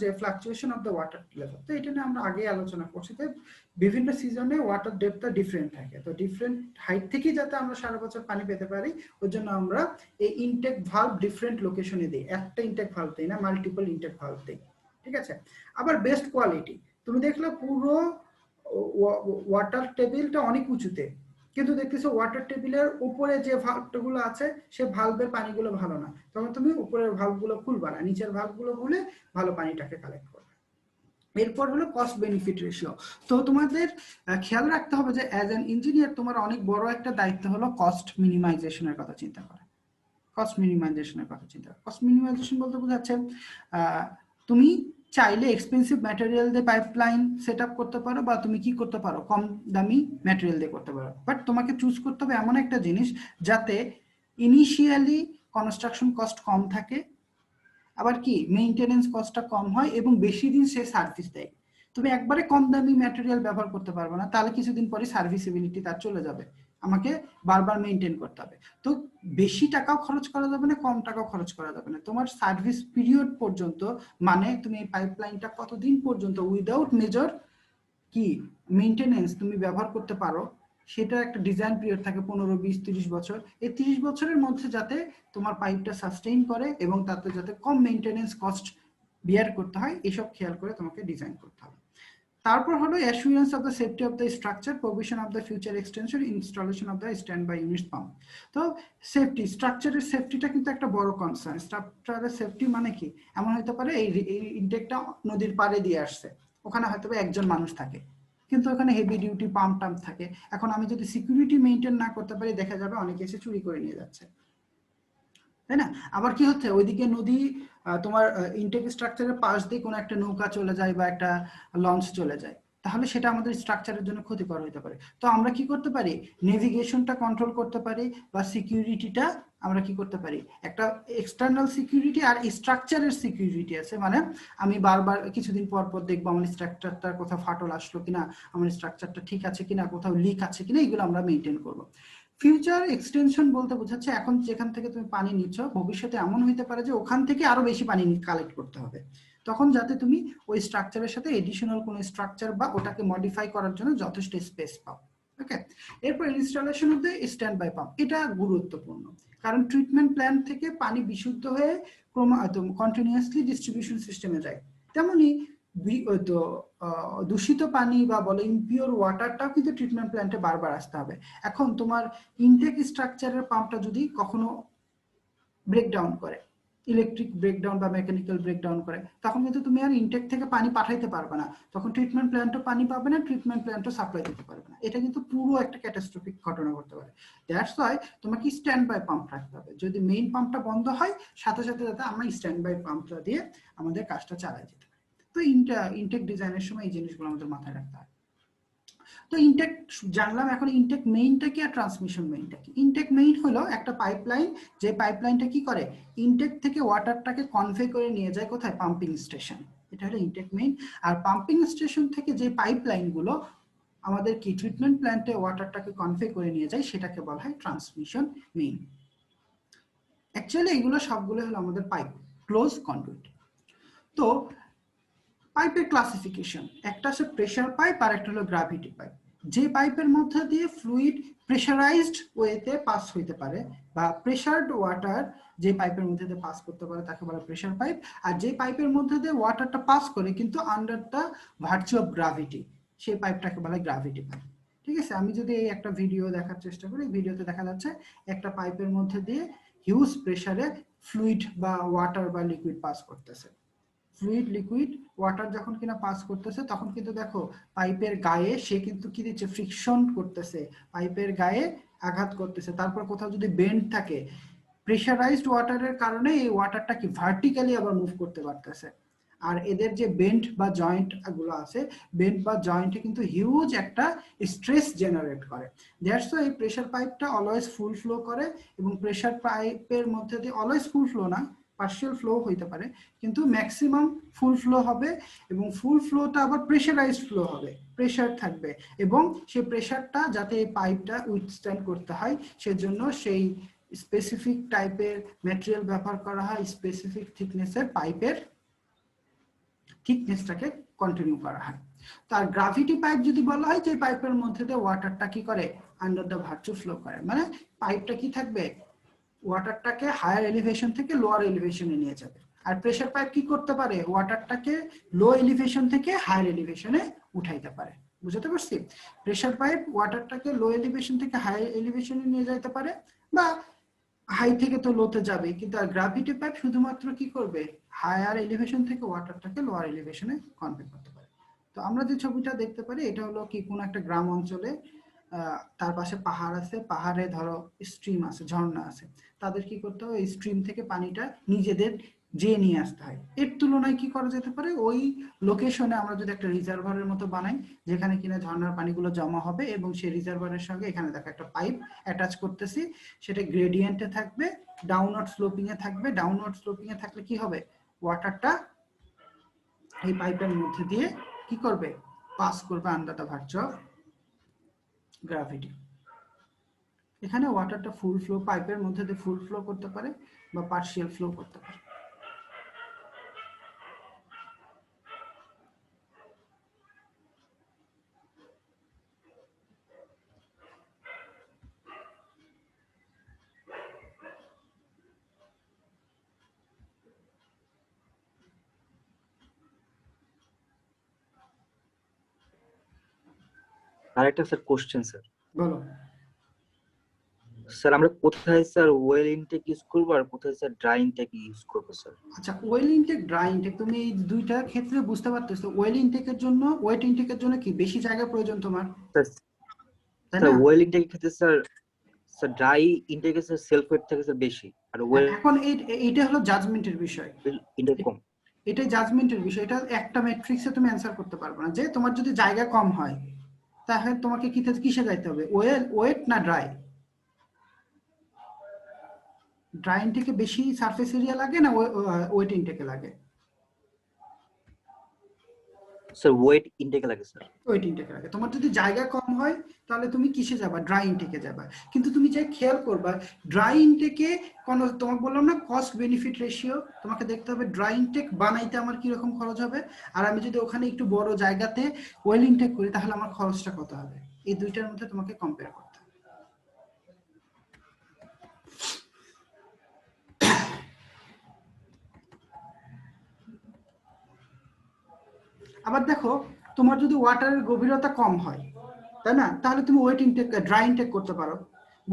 যে fluctuation of the water level, তো এটা নিয়ে আমরা আগে আলোচনা করছি যে বিভিন্ন সিজনে ওয়াটার ডেপথটা ডিফারেন্ট থাকে। তো ডিফারেন্ট হাইট থেকে যাতে আমরা সারা বছর পানি পেতে পারি ওর জন্য আমরা এই ইনটেক ভালভ ডিফারেন্ট লোকেশনে দিই। একটা ইনটেক ভালভ দিই না, মাল্টিপল ইনটেক ভালভ দিই। ঠিক আছে। আবার বেস্ট কোয়ালিটি, তুমি দেখলে পুরো ওয়াটার টেবিলটা অনেক উঁচুতে, কিন্তু দেখতেছো ওয়াটার টেবিলের উপরে যে ভালভগুলো আছে সে ভালভের পানিগুলো ভালো না, তখন তুমি উপরের ভালভগুলো খুলবা না, নিচের ভালভগুলো খুলে ভালো পানিটাকে কালেক্ট করবে। এরপর হলো কস্ট বেনিফিট রেশিও। তো তোমাদের খেয়াল রাখতে হবে যে অ্যাজ অ্যান ইঞ্জিনিয়ার তোমার অনেক বড় একটা দায়িত্ব হলো কস্ট মিনিমাইজেশনের কথা চিন্তা করা। কস্ট মিনিমাইজেশনের কথা চিন্তা করা। কস্ট মিনিমাইজেশন বলতে বোঝাচ্ছে তুমি চাইলে এক্সপেন্সিভ ম্যাটেরিয়াল দিয়ে পাইপলাইন সেট আপ করতে পারো, বা তুমি কি করতে পারো কম দামি ম্যাটেরিয়াল দিয়ে করতে পারো, বাট তোমাকে চুজ করতে হবে এমন একটা জিনিস যাতে ইনিশিয়ালি কনস্ট্রাকশন কস্ট কম থাকে, আবার কি মেইনটেনেন্স কস্টটা কম হয় এবং বেশি দিন সে সার্ভিস দেয়। তুমি একবারে কম দামি ম্যাটেরিয়াল ব্যবহার করতে পারবে না, তাহলে কিছুদিন পরে সার্ভিসিবিলিটি তার চলে যাবে, আমাকে বারবার মেইনটেইন করতে হবে। তো বেশি টাকাও খরচ করা যাবে না, কম টাকাও খরচ করা যাবে না, তোমার সার্ভিস পিরিয়ড পর্যন্ত, মানে তুমি এই পাইপলাইনটা কতদিন পর্যন্ত উইদাউট মেজর কি মেইনটেনেন্স তুমি ব্যবহার করতে পারো, সেটা একটা ডিজাইন পিরিয়ড থাকে 15, 20, 30 বছর। এই 30 বছরের মধ্যে যাতে তোমার পাইপটা সাস্টেইন করে এবং তাতে যাতে কম মেইনটেনেন্স কস্ট বিয়ার করতে হয়, এসব খেয়াল করে তোমাকে ডিজাইন করতে হবে। তারপর হলো assurance of the safety of the structure, provision of the future extension, installation of the stand by unit pump. তো সেফটি, স্ট্রাকচারের সেফটিটা কিন্তু একটা বড় কনসার্ন। স্ট্রাকচারের সেফটি মানে কি, এমন হতে পারে এই ইনটেকটা নদীর পাড়ে দিয়ে আসছে, ওখানে হয়তো একজন মানুষ থাকে, কিন্তু ওখানে হেভি ডিউটি পাম্প টাম্প থাকে। এখন আমি যদি সিকিউরিটি মেইনটেইন না করতে পারি, দেখা যাবে অনেকে এসে চুরি করে নিয়ে যাচ্ছে, তাই না? আবার কি হচ্ছে, ওইদিকে নদী তোমার ইনটেক স্ট্রাকচারের পাশ দিয়ে কোনো একটা নৌকা চলে যায় বা একটা লঞ্চ চলে যায়, তাহলে সেটা আমাদের স্ট্রাকচারের জন্য ক্ষতিকর হতে পারে। তো আমরা কি করতে পারি, নেভিগেশনটা কন্ট্রোল করতে পারি, বা সিকিউরিটিটা আমরা কি করতে পারি, একটা এক্সটার্নাল সিকিউরিটি আর স্ট্রাকচারের সিকিউরিটি আছে। মানে আমি বারবার কিছুদিন পর পর দেখবো আমার স্ট্রাকচারটার কোথাও ফাটল আসলো কিনা, আমার স্ট্রাকচারটা ঠিক আছে কিনা, কোথাও লিক আছে কিনা, এগুলো আমরা মেনটেন করবো। ফিউচার এক্সটেনশন বলতে বোঝাচ্ছে এখন যেখান থেকে তুমি পানি নিচ্ছ, ভবিষ্যতে এমন হইতে পারে যে ওখান থেকে আরো বেশি পানি কালেক্ট করতে হবে, তখন যাতে তুমি ওই স্ট্রাকচারের সাথে এডিশনাল কোনো স্ট্রাকচার বা ওটাকে মডিফাই করার জন্য যথেষ্ট স্পেস পাও। ওকে। এরপর installation of the stand by pump, এটা গুরুত্বপূর্ণ, কারণ ট্রিটমেন্ট প্ল্যান্ট থেকে পানি বিশুদ্ধ হয়ে কন্টিনিউয়াসলি ডিস্ট্রিবিউশন সিস্টেমে যায়, তেমনি দূষিত পানি বা বলে ইমপিওর ওয়াটারটাও কিন্তু ট্রিটমেন্ট প্ল্যান্টে বারবার আসতে হবে। এখন তোমার ইনটেক স্ট্রাকচারের পাম্পটা যদি কখনো ব্রেকডাউন করে, ইলেকট্রিক ব্রেকডাউন বা মেকানিক্যাল ব্রেকডাউন করে, তখন কিন্তু তুমি আর ইনটেক থেকে পানি পাঠাইতে পারবে না, তখন ট্রিটমেন্ট প্ল্যান্টও পানি পাবে না, ট্রিটমেন্ট প্ল্যান্টও সাপ্লাই দিতে পারবে না। এটা কিন্তু পুরো একটা ক্যাটাস্ট্রফিক ঘটনা ঘটতে পারে। দ্যাটস ওয়াই তোমাকে স্ট্যান্ড বাই পাম্প রাখতে হবে, যদি মেইন পাম্পটা বন্ধ হয় সাথে সাথে যাতে আমরা স্ট্যান্ড বাই পাম্পটা দিয়ে আমাদের কাজটা চালাই যেতে পারি। তো ইনটেক ডিজাইনের সময় এই জিনিসগুলো আমাদের মাথায় রাখতে হয়। তো ইনটেক জানলাম, এখন ইনটেক মেইনটা কি আর ট্রান্সমিশন মেইনটা কি। ইনটেক মেইন হলো একটা পাইপলাইন, যে পাইপলাইনটা কি করে, ইনটেক থেকে ওয়াটারটাকে কনভে করে নিয়ে যায় কোথায়, পাম্পিং স্টেশন, এটা হলো ইনটেক মেইন। আর পাম্পিং স্টেশন থেকে যে পাইপলাইনগুলো আমাদের কি ট্রিটমেন্ট প্ল্যান্টে ওয়াটারটাকে কনভে করে নিয়ে যায়, সেটাকে বলা হয় ট্রান্সমিশন মেইন। অ্যাকচুয়ালি এগুলো সবগুলো হলো আমাদের পাইপ, ক্লোজ কন্ডুইট। তো পাইপের ক্লাসিফিকেশন, একটা আছে প্রেসার পাইপ আর একটা হলো গ্র্যাভিটি পাইপ। যে পাইপের মধ্যে দিয়ে ফ্লুইড প্রেসারাইজড ওয়েতে পাস হইতে পারে, বা প্রেসারড ওয়াটার যে পাইপের মধ্যে দিয়ে পাস করতে পারে তাকে বলা প্রেসার পাইপ। আর যে পাইপের মধ্যে দিয়ে ওয়াটারটা পাস করে কিন্তু under the virtue of gravity, সেই পাইপটাকে বলা গ্র্যাভিটি পাইপ। ঠিক আছে, আমি যদি এই একটা ভিডিও দেখার চেষ্টা করি, ভিডিওতে দেখা যাচ্ছে একটা পাইপের মধ্যে দিয়ে হিউজ প্রেসারে ফ্লুইড বা ওয়াটার বা লিকুইড পাস করতেছে। ফ্লুইড লিকুইড ওয়াটার যখন কিনা পাস করতেছে, তখন কিন্তু দেখো পাইপের গায়ে সে কিন্তু কি দিচ্ছে, ফ্রিকশন করতেছে, পাইপের গায়ে আঘাত করতেছে। তারপর কোথাও যদি বেন্ড থাকে, প্রেসারাইজড ওয়াটারের কারণে এই ওয়াটারটা কি ভার্টিক্যালি আবার মুভ করতে পারতেছে। আর এদের যে বেন্ট বা জয়েন্ট গুলো আছে, বেন্ট বা জয়েন্টে কিন্তু হিউজ একটা স্ট্রেস জেনারেট করে। দ্যাটস ওয়াই প্রেসার পাইপটা অলওয়েজ ফুল ফ্লো করে, এবং প্রেসার পাইপের মধ্যে দিয়ে অলওয়েজ ফুল ফ্লো না, পার্শিয়াল ফ্লো হইতে পারে, কিন্তু ম্যাক্সিমাম ফুল ফ্লো হবে, এবং ফুল ফ্লোটা আবার প্রেসারাইজড ফ্লো হবে, প্রেসার থাকবে, এবং সেই প্রেসারটা যাতে এই পাইপটা উইথস্ট্যান্ড করতে হয় সেজন্য সেই স্পেসিফিক টাইপের ম্যাটেরিয়াল ব্যবহার করা হয়, স্পেসিফিক থিকনেসের পাইপের থিকনেসটাকে কন্টিনিউ করা হয়। তার গ্রাভিটি পাইপ যদি বলা হয় যে পাইপের মধ্যে দিয়ে ওয়াটারটা কি করে, আন্ডার দ্য ভার্চু ফ্লো করে, মানে পাইপটা কি থাকবে, ওয়াটারটাকে হায়ার এলিভেশন থেকে লোয়ার এলিভেশনে নিয়ে যাবে। আর প্রেসার পাইপ কি করতে পারে, ওয়াটারটাকে লো এলিভেশন থেকে হায়ার এলিভেশনে উঠাইতে পারে। বুঝতে পারছি? প্রেসার পাইপ ওয়াটারটাকে লো এলিভেশন থেকে হাই এলিভেশনে নিয়ে যেতে পারে, বা হাই থেকে তো লোতে যাবে, কিন্তু আর গ্রাভিটি পাইপ শুধুমাত্র কি করবে, হায়ার এলিভেশন থেকে ওয়াটারটাকে লোয়ার এলিভেশনে কনভে করতে পারে। তো আমরা যে ছবিটা দেখতে পারি এটা হলো কি কোন একটা গ্রাম অঞ্চলে, তার পাশে পাহাড় আছে, পাহাড়ে ধরো স্ট্রিম আছে, ঝর্ণা আছে, তাদের কি করতে হয়, এই স্ট্রিম থেকে পানিটা নিজেদের যে নিয়ে আসতে হয়। এর তুলনায় কি করা যেতে পারে, ওই লোকেশনে আমরা যদি একটা রিজার্ভারের মতো বানাই, যেখানে কিনা ঝর্ণার পানিগুলো জমা হবে, এবং সেই রিজার্ভারের সঙ্গে এখানে দেখো একটা পাইপ অ্যাটাচ করতেছি, সেটা গ্রেডিয়েন্টে থাকবে, ডাউনওয়ার্ড স্লোপিং এ থাকবে। ডাউনওয়ার্ড স্লোপিং এ থাকলে কি হবে, ওয়াটারটা এই পাইপের মধ্যে দিয়ে কি করবে, পাস করবে under the virtue of gravity. এখানে ওয়াটারটা ফুল ফ্লো, পাইপের মধ্যে দিয়ে ফুল ফ্লো করতে পারে বা পার্শিয়াল ফ্লো করতে পারে। আরেকটা স্যার কোশ্চেন স্যার। বলো। স্যার আমরা কোথায় স্যার ওয়েল ইনটেক ইউজ করবো আর কোথায় স্যার ড্রাই ইনটেক ইউজ করবো স্যার? আচ্ছা, ওয়েল ইনটেক, ড্রাই ইনটেক, তুমি এই দুইটা ক্ষেত্রে বুঝতে পারতেছো। ওয়েল ইনটেকের জন্য, ওয়েট ইনটেকের জন্য কি বেশি জায়গা প্রয়োজন তোমার, তাই না? ওয়েল ইনটেকের ক্ষেত্রে স্যার, ড্রাই ইনটেকে স্যার সেলফ ওয়েট থাকে স্যার বেশি, আর ওয়েল এখন এইটা হলো জাজমেন্টের বিষয়, ইনটেক কম। এটাই জাজমেন্টের বিষয়। এটা একটা ম্যাট্রিক্সে তুমি অ্যান্সার করতে পারবে না। যে তোমার যদি জায়গা কম হয় তাহলে তোমাকে কিসে যাইতে হবে, ওয়েট না ড্রাই? ড্রাই ইনটেকে বেশি সারফেস এরিয়া লাগে না ওয়েট ইনটেকে লাগে? স্যার ওয়েট ইনটেকে লাগে স্যার। ওয়েট ইনটেকে লাগে। তোমার যদি জায়গা কম হয় তাহলে তুমি কিসে যাবা, ড্রাই ইনটেকে যাবা। কিন্তু তুমি চাই খেয়াল করবা, ড্রাই ইনটেকে কোন, তোমাকে বললাম না কস্ট বেনিফিট রেশিও, তোমাকে দেখতে হবে ড্রাই ইনটেক বানাইতে আমার কি রকম খরচ হবে, আর আমি যদি ওখানে একটু বড় জায়গাতে ওয়েল ইনটেক করি তাহলে আমার খরচটা কত হবে। এই দুইটার মধ্যে তোমাকে কম্পেয়ার করতে হবে। আবার দেখো, তোমার যদি ওয়াটারের গভীরতা কম হয়, তাই না, তাহলে তুমি ওয়েট ইনটেক, ড্রাই ইনটেক করতে পারো।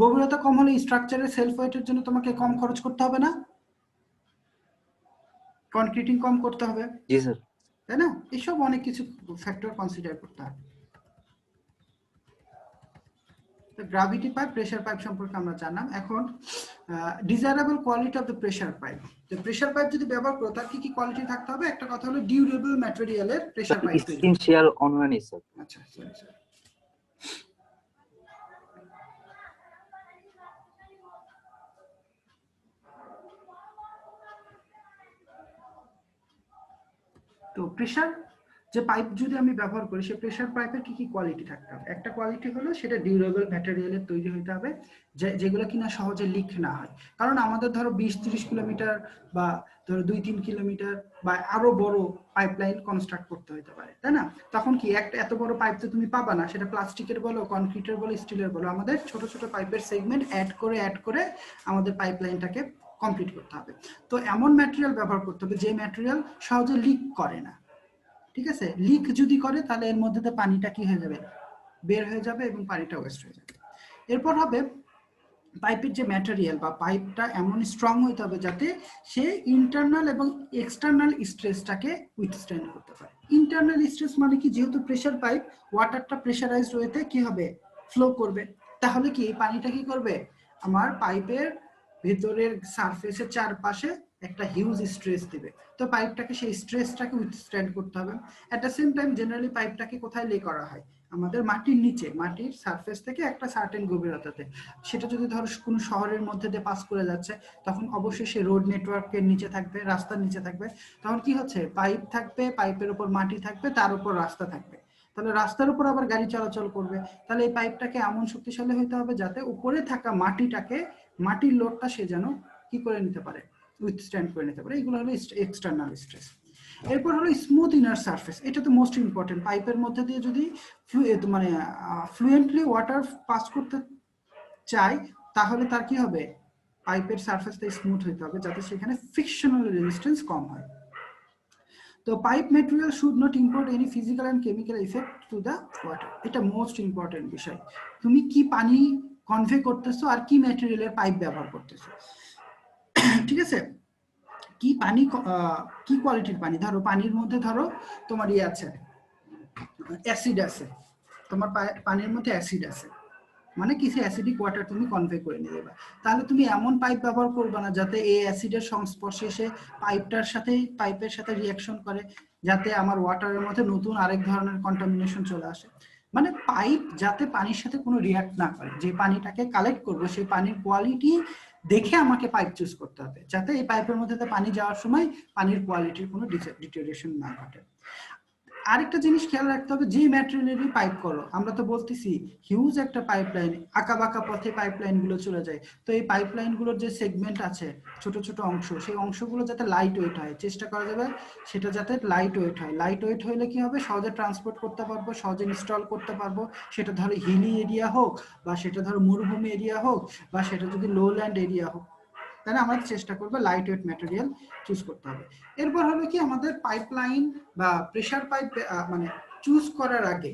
গভীরতা কম হলে স্ট্রাকচারের সেলফ ওয়েটের জন্য তোমাকে কম খরচ করতে হবে না, কনক্রিটিং কম করতে হবে, জি স্যার। তাই না? এসব অনেক কিছু ফ্যাক্টর কনসিডার করতে হবে। তো গ্রাভিটি পাইপ, প্রেসার পাইপ সম্পর্কে আমরা জানলাম। এখন desirable quality of the pressure pipe. তো প্রেসার পাইপ যদি ব্যবহার করো তার কি কি কোয়ালিটি থাকতে হবে? একটা কথা হলো ডিউরেবল ম্যাটেরিয়ালের প্রেসার পাইপ তৈরি। এসেনশিয়াল অনওয়ানি স্যার। আচ্ছা, সরি সরি। তো প্রেসার যে পাইপ যদি আমি ব্যবহার করি, সেই প্রেসার পাইপের কি কি কোয়ালিটি থাকতে হবে? একটা কোয়ালিটি হলো সেটা ডিউরেবল ম্যাটেরিয়ালের তৈরি হতে হবে, যেগুলো কিনা সহজে লিক না হয়। কারণ আমাদের ধরো 20-30 কিলোমিটার বা ধরো 2-3 কিলোমিটার বা আরো বড় পাইপলাইন কনস্ট্রাক্ট করতে হতে পারে, তাই না? তখন কি একটা এত বড় পাইপ তো তুমি পাবা না, সেটা প্লাস্টিকের বলো, কনক্রিটের বলো, স্টিলের বলো, আমাদের ছোট ছোট পাইপের সেগমেন্ট অ্যাড করে আমাদের পাইপলাইনটাকে কমপ্লিট করতে হবে। তো এমন ম্যাটেরিয়াল ব্যবহার করতে হবে যে ম্যাটেরিয়াল সহজে লিক করে না। ঠিক আছে? লিক যদি করে তাহলে এর মধ্যে দিয়ে পানিটা কি হয়ে যাবে, বের হয়ে যাবে, এবং পানিটা ওয়েস্ট হয়ে যাবে। এরপর হবে পাইপের যে ম্যাটেরিয়াল বা পাইপটা এমন স্ট্রং হতে হবে যাতে সে ইন্টারনাল এবং এক্সটার্নাল স্ট্রেসটাকে উইথস্ট্যান্ড করতে পারে। ইন্টারনাল স্ট্রেস মানে কি, যেহেতু প্রেসার পাইপ, ওয়াটারটা প্রেসারাইজড ওয়েতে কি হবে, ফ্লো করবে। তাহলে কি এই পানিটা কি করবে, আমার পাইপের ভেতরের সারফেসের চারপাশে একটা হিউজ স্ট্রেস দিবে। তো পাইপটাকে সেই স্ট্রেসটাকে উইথস্ট্যান্ড করতে হবে। At the same time generally পাইপটাকে কোথায় লে করা হয়? আমাদের মাটির নিচে, মাটির সারফেস থেকে একটা সার্টেন গভীরতাতে। সেটা যদি ধরো কোনো শহরের মধ্যে দিয়ে পাস করে যাচ্ছে, তখন অবশ্যই সে রোড নেটওয়ার্কের নিচে থাকবে, রাস্তার নিচে থাকবে। তখন কি হচ্ছে, পাইপ থাকবে, পাইপের উপর মাটি থাকবে, তার উপর রাস্তা থাকবে। তাহলে রাস্তার উপর আবার গাড়ি চলাচল করবে। তাহলে এই পাইপটাকে এমন শক্তিশালী হতে হবে যাতে উপরে থাকা মাটিটাকে, মাটির লোডটা সে যেন কি করে নিতে পারে, উইথস্ট্যান্ড করে নিতে পারে। এগুলো হলো এক্সটার্নাল স্ট্রেস। এরপর হলো স্মুথ ইনার সারফেস। এটা তো মোস্ট ইম্পর্টেন্ট। পাইপের মধ্যে দিয়ে যদি মানে ফ্লুয়েন্টলি ওয়াটার পাস করতে চাই, তাহলে তার কি হবে, পাইপের সারফেসটা স্মুথ হতে হবে যাতে সেখানে ফ্রিকশনাল রেজিস্ট্যান্স কম হয়। তো pipe material should not import any physical and chemical effect to the water. এটা মোস্ট ইম্পর্টেন্ট বিষয়। তুমি কি পানি কনভে করতেছো আর কি ম্যাটেরিয়ালের পাইপ ব্যবহার করতেছো, ঠিক আছে? কি পানি, কি কোয়ালিটির পানি। ধরো পানির মধ্যে ধরো তোমার ইয়ে আছে, অ্যাসিড আছে, তোমার পানির মধ্যে অ্যাসিড আছে, মানে কিছু অ্যাসিডিক ওয়াটার তুমি কনভে করে নিয়ে যাবে। তাহলে তুমি এমন পাইপ ব্যবহার করবে না যাতে এই অ্যাসিডের সংস্পর্শে এসে পাইপের সাথে রিঅ্যাকশন করে, যাতে আমার ওয়াটারের মধ্যে নতুন আরেক ধরনের কন্টামিনেশন চলে আসে। মানে পাইপ যাতে পানির সাথে কোনো রিঅ্যাক্ট না করে। যে পানিটাকে কালেক্ট করবো সেই পানির কোয়ালিটি দেখে আমাকে পাইপ চুজ করতে হবে, যাতে এই পাইপের মধ্যে পানি যাওয়ার সময় পানির কোয়ালিটির কোনো ডিটেরিয়েশন না ঘটে। আরেকটা জিনিস খেয়াল রাখতে হবে, যে ম্যাটেরিয়ালেরই পাইপ করো, আমরা তো বলতেছি হিউজ একটা পাইপলাইন, আঁকা বাঁকা পথে পাইপলাইন গুলো চলে যায়। তো এই পাইপলাইন গুলোর যে সেগমেন্ট আছে, ছোট ছোট অংশ, সেই অংশগুলো যাতে লাইট ওয়েট হয়, চেষ্টা করা যাবে সেটা যাতে লাইট ওয়েট হয়। লাইট ওয়েট হলে কি হবে, সহজে ট্রান্সপোর্ট করতে পারবো, সহজে ইনস্টল করতে পারবো। সেটা ধরো হিলি এরিয়া হোক, বা সেটা ধরো মরুভূমি এরিয়া হোক, বা সেটা যদি লো ল্যান্ড এরিয়া হোক, তাহলে আমাদের চেষ্টা করবে লাইট ওয়েট ম্যাটেরিয়াল চুজ করতে হবে। এরপর হলো কি, আমাদের পাইপলাইন বা প্রেসার পাইপ মানে চুজ করার আগে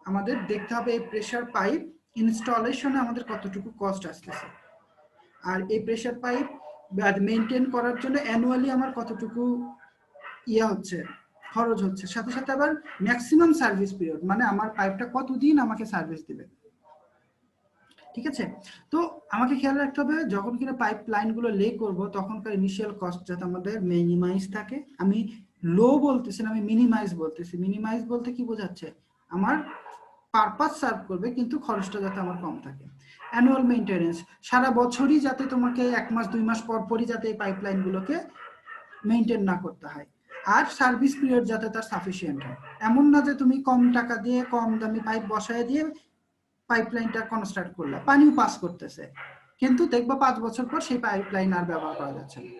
আমাদের দেখতে হবে এই প্রেসার পাইপ ইনস্টলেশনে আমাদের কতটুকু কস্ট আসতেছে, আর এই প্রেসার পাইপ মেনটেন করার জন্য অ্যানুয়ালি আমার কতটুকু ইয়ে হচ্ছে, খরচ হচ্ছে। সাথে সাথে আবার ম্যাক্সিমাম সার্ভিস পিরিয়ড, মানে আমার পাইপটা কতদিন আমাকে সার্ভিস দিবে, ঠিক আছে? তো আমাকে খেয়াল রাখতে হবে যখন কিনা পাইপ লাইন গুলো লে করব, তখনকার ইনিশিয়াল কস্ট যাতে আমাদের মিনিমাইজ থাকে। আমি লো বলতেছি না, আমি মিনিমাইজ বলতেছি। মিনিমাইজ বলতে কি বোঝাচ্ছে, আমার পারপাস সার্ভ করবে কিন্তু খরচটা যাতে আমার কম থাকে। অ্যানুয়াল মেইনটেনেন্স, সারা বছরই যাতে তোমাকে 1 মাস 2 মাস পর পরই যাতে এই পাইপলাইন গুলোকে মেইনটেইন না করতে হয়। আর সার্ভিস পিরিয়ড যাতে তার সাফিসিয়েন্ট হয়। এমন না যে তুমি কম টাকা দিয়ে কম দামি পাইপ বসায় দিয়ে পাইপলাইনটা কনস্ট্রাক্ট করলে, পানিও পাস করতেছে, কিন্তু দেখবা 5 বছর পর সেই পাইপলাইন আর ব্যবহার করা যাচ্ছে না,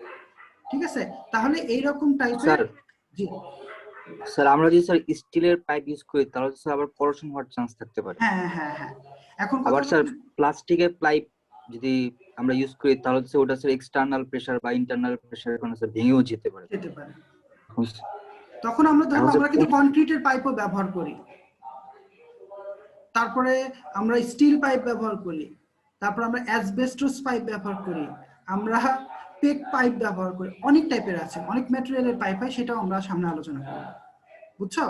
ঠিক আছে? তাহলে এইরকম টাইপের, স্যার জি স্যার আমরা যদি স্যার স্টিলের পাইপ ইউজ করি তাহলে তো স্যার আবার করোশন হওয়ার চান্স থাকতে পারে। হ্যাঁ হ্যাঁ হ্যাঁ, এখন কথা আবার হলো স্যার প্লাস্টিকের পাইপ যদি আমরা ইউজ করি তাহলে তো ওটা স্যার এক্সটার্নাল প্রেসার বা ইন্টারনাল প্রেসারের কারণে স্যার ভেঙেও যেতে পারে। যেতে পারে। এখন তখন আমরা ধরো এখন স্যার আমরা কিন্তু কনক্রিটের পাইপও ব্যবহার করি, তারপরে আমরা স্টিল পাইপ ব্যবহার করি, তারপর আমরা অ্যাসবেস্টস পাইপ ব্যবহার করি, আমরা পেক পাইপ ব্যবহার করি, অনেক টাইপের আছে, অনেক ম্যাটেরিয়ালের পাইপ হয়, সেটাও আমরা সামনে আলোচনা করব, বুঝছো?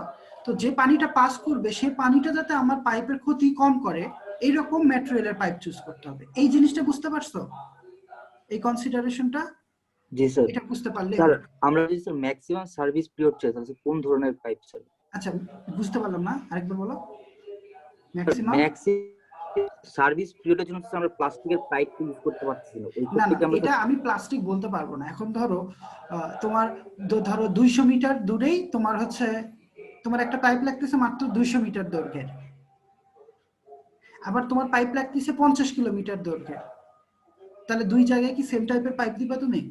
তো যে পানিটা পাস করবে সেই পানিটা যাতে আমার পাইপের ক্ষতি কম করে, এইরকম ম্যাটেরিয়ালের পাইপ চুজ করতে হবে। এই জিনিসটা বুঝতে পারছো, এই কনসিডারেশনটা? জি স্যার। এটা বুঝতে পারলে স্যার আমরা যদি স্যার ম্যাক্সিমাম সার্ভিস পিরিয়ড চাই তাহলে কোন ধরনের পাইপ স্যার? আচ্ছা, বুঝতে পারলাম না, আরেকবার বলো। ম্যাক্সিমাম, সার্ভিস পিরিয়ডের জন্য স্যার আমরা প্লাস্টিকের পাইপ ইউজ করতে পারছি না, ওই না ক্ষেত্রে না, কি আমরা এটা আমি প্লাস্টিক বলতে পারবো না। এখন ধরো তোমার ধরো 200 মিটার দূরেই তোমার হচ্ছে, তোমার একটা পাইপ লাগতেছে মাত্র 200 মিটার দৈর্ঘ্যের, আবার তোমার পাইপ লাগতেছে 50 কিলোমিটার দৈর্ঘ্যের, তাহলে দুই জায়গায় কি সেম টাইপের পাইপ দিবা তুমি?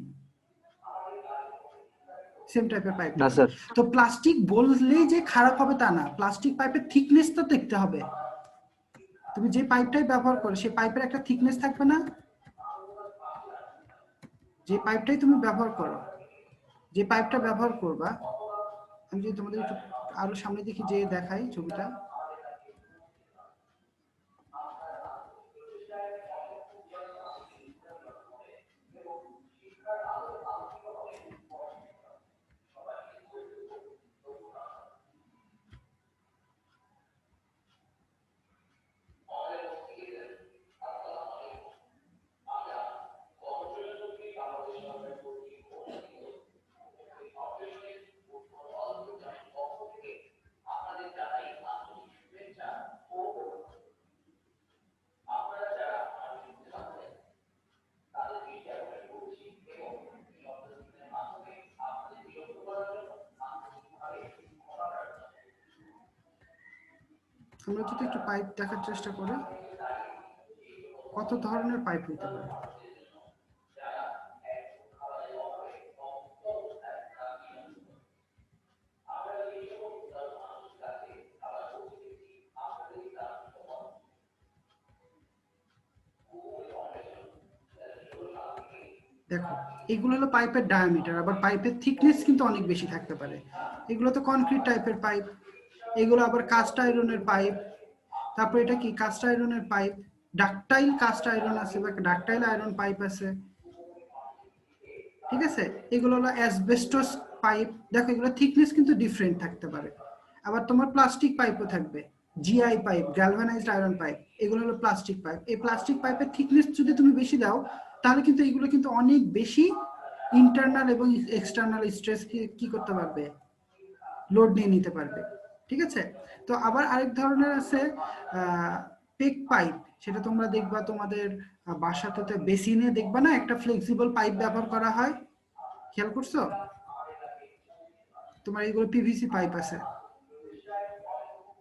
সেম টাইপের পাইপ না দিবা না। স্যার? তো প্লাস্টিক বললেই যে খারাপ হবে তা না, প্লাস্টিক পাইপের থিকনেস তো দেখতে হবে। তুমি যে পাইপটাই ব্যবহার করো সেই পাইপের একটা থিকনেস থাকবে না? যে পাইপটাই তুমি ব্যবহার করো, যে পাইপটা ব্যবহার করবা, আমি যদি তোমাদের একটু আরো সামনে দেখি যে দেখাই ছবিটা, তোমরা যদি একটু পাইপ দেখার চেষ্টা করো, কত ধরনের পাইপ হইতে পারে। দেখো, এগুলো হলো পাইপের ডায়ামিটার, আবার পাইপের থিকনেস কিন্তু অনেক বেশি থাকতে পারে। এগুলো তো কনক্রিট টাইপের পাইপ, এগুলো আবার কাস্ট আয়রনের পাইপ। তারপর এটা কি কাস্ট আয়রনের পাইপ, ডাকটাইল কাস্ট আয়রন আছে বা ডাকটাইল আয়রন পাইপ আছে, ঠিক আছে। এগুলো হলো অ্যাসবেস্টস পাইপ। দেখো এগুলো থিকনেস কিন্তু ডিফারেন্ট থাকতে পারে। আবার তোমার প্লাস্টিক পাইপও থাকবে, GI pipe, galvanised iron pipe, এগুলো হলো প্লাস্টিক পাইপ। এই প্লাস্টিক পাইপের থিকনেস যদি তুমি বেশি দাও, তাহলে কিন্তু এগুলো কিন্তু অনেক বেশি ইন্টারনাল এবং এক্সটার্নাল স্ট্রেস কি করতে পারবে, লোড নিয়ে নিতে পারবে, ঠিক আছে। তো আবার আরেক ধরনের আছে পেক পাইপ, সেটা তোমরা দেখবা তোমাদের বাসাতে বেসিনে দেখবা না একটা ফ্লেক্সিবল পাইপ ব্যবহার করা হয়, খেয়াল করছো? তোমার এগুলো পিভিসি পাইপ আছে,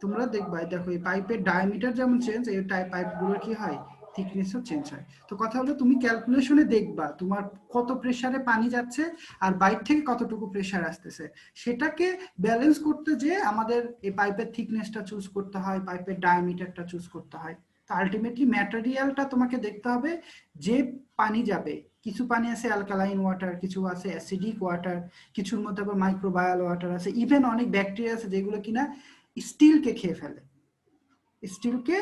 তোমরা দেখবা। দেখো এই পাইপের ডায়ামিটার যেমন চেঞ্জ, এই পাইপগুলোর কি হয়, থিকনেসও চেঞ্জ হয়। তো কথা হলো তুমি ক্যালকুলেশনে দেখবা তোমার কত প্রেসারে পানি যাচ্ছে আর বাইর থেকে কতটুকু প্রেসার আসতেছে, সেটাকে ব্যালেন্স করতে যে আমাদের এই পাইপের থিকনেসটা চুজ করতে হয়, পাইপের ডায়ামিটারটা চুজ করতে হয়। তো আলটিমেটলি ম্যাটেরিয়ালটা তোমাকে দেখতে হবে, যে পানি যাবে, কিছু পানি আছে অ্যালকালাইন ওয়াটার, কিছু আছে অ্যাসিডিক ওয়াটার, কিছুর মধ্যে আবার মাইক্রোবায়াল ওয়াটার আছে, ইভেন অনেক ব্যাকটেরিয়া আছে যেগুলো কিনা স্টিলকে খেয়ে ফেলে, স্টিলকে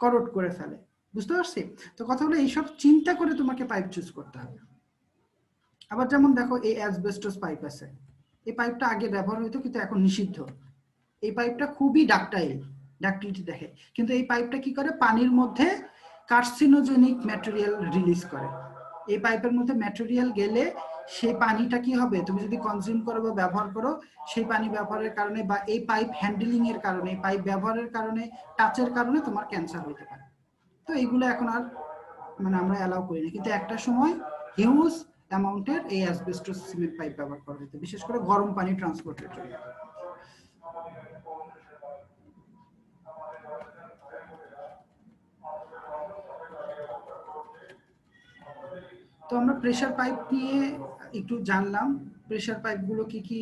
করোড করে ফেলে, বুঝতে পারছি? তো কথা হলো এইসব চিন্তা করে তোমাকে পাইপ চুজ করতে হবে। আবার যেমন দেখো এই অ্যাসবেস্টস পাইপ আছে, এই পাইপটা আগে ব্যবহার হইতো কিন্তু এখন নিষিদ্ধ। এই পাইপটা খুবই ডাকটিলিটি দেখে, কিন্তু এই পাইপটা কি করে, পানির মধ্যে কার্সিনোজেনিক ম্যাটেরিয়াল রিলিজ করে। এই পাইপের মধ্যে ম্যাটেরিয়াল গেলে সেই পানিটা কি হবে, তুমি যদি কনজিউম করো বা ব্যবহার করো, সেই পানি ব্যবহারের কারণে বা এই পাইপ হ্যান্ডলিং এর কারণে, পাইপ ব্যবহারের কারণে, টাচের কারণে তোমার ক্যান্সার হইতে পারে। তো এইগুলো এখন আর মানে আমরা অ্যালাউ করি না, কিন্তু একটা সময় হিউজ অ্যামাউন্টের এই অ্যাসবেস্টস সিমেন্ট পাইপ ব্যবহার করা হতো, বিশেষ করে গরম পানি ট্রান্সপোর্টের জন্য। তো আমরা প্রেসার পাইপ নিয়ে একটু জানলাম, প্রেসার পাইপগুলো কি কি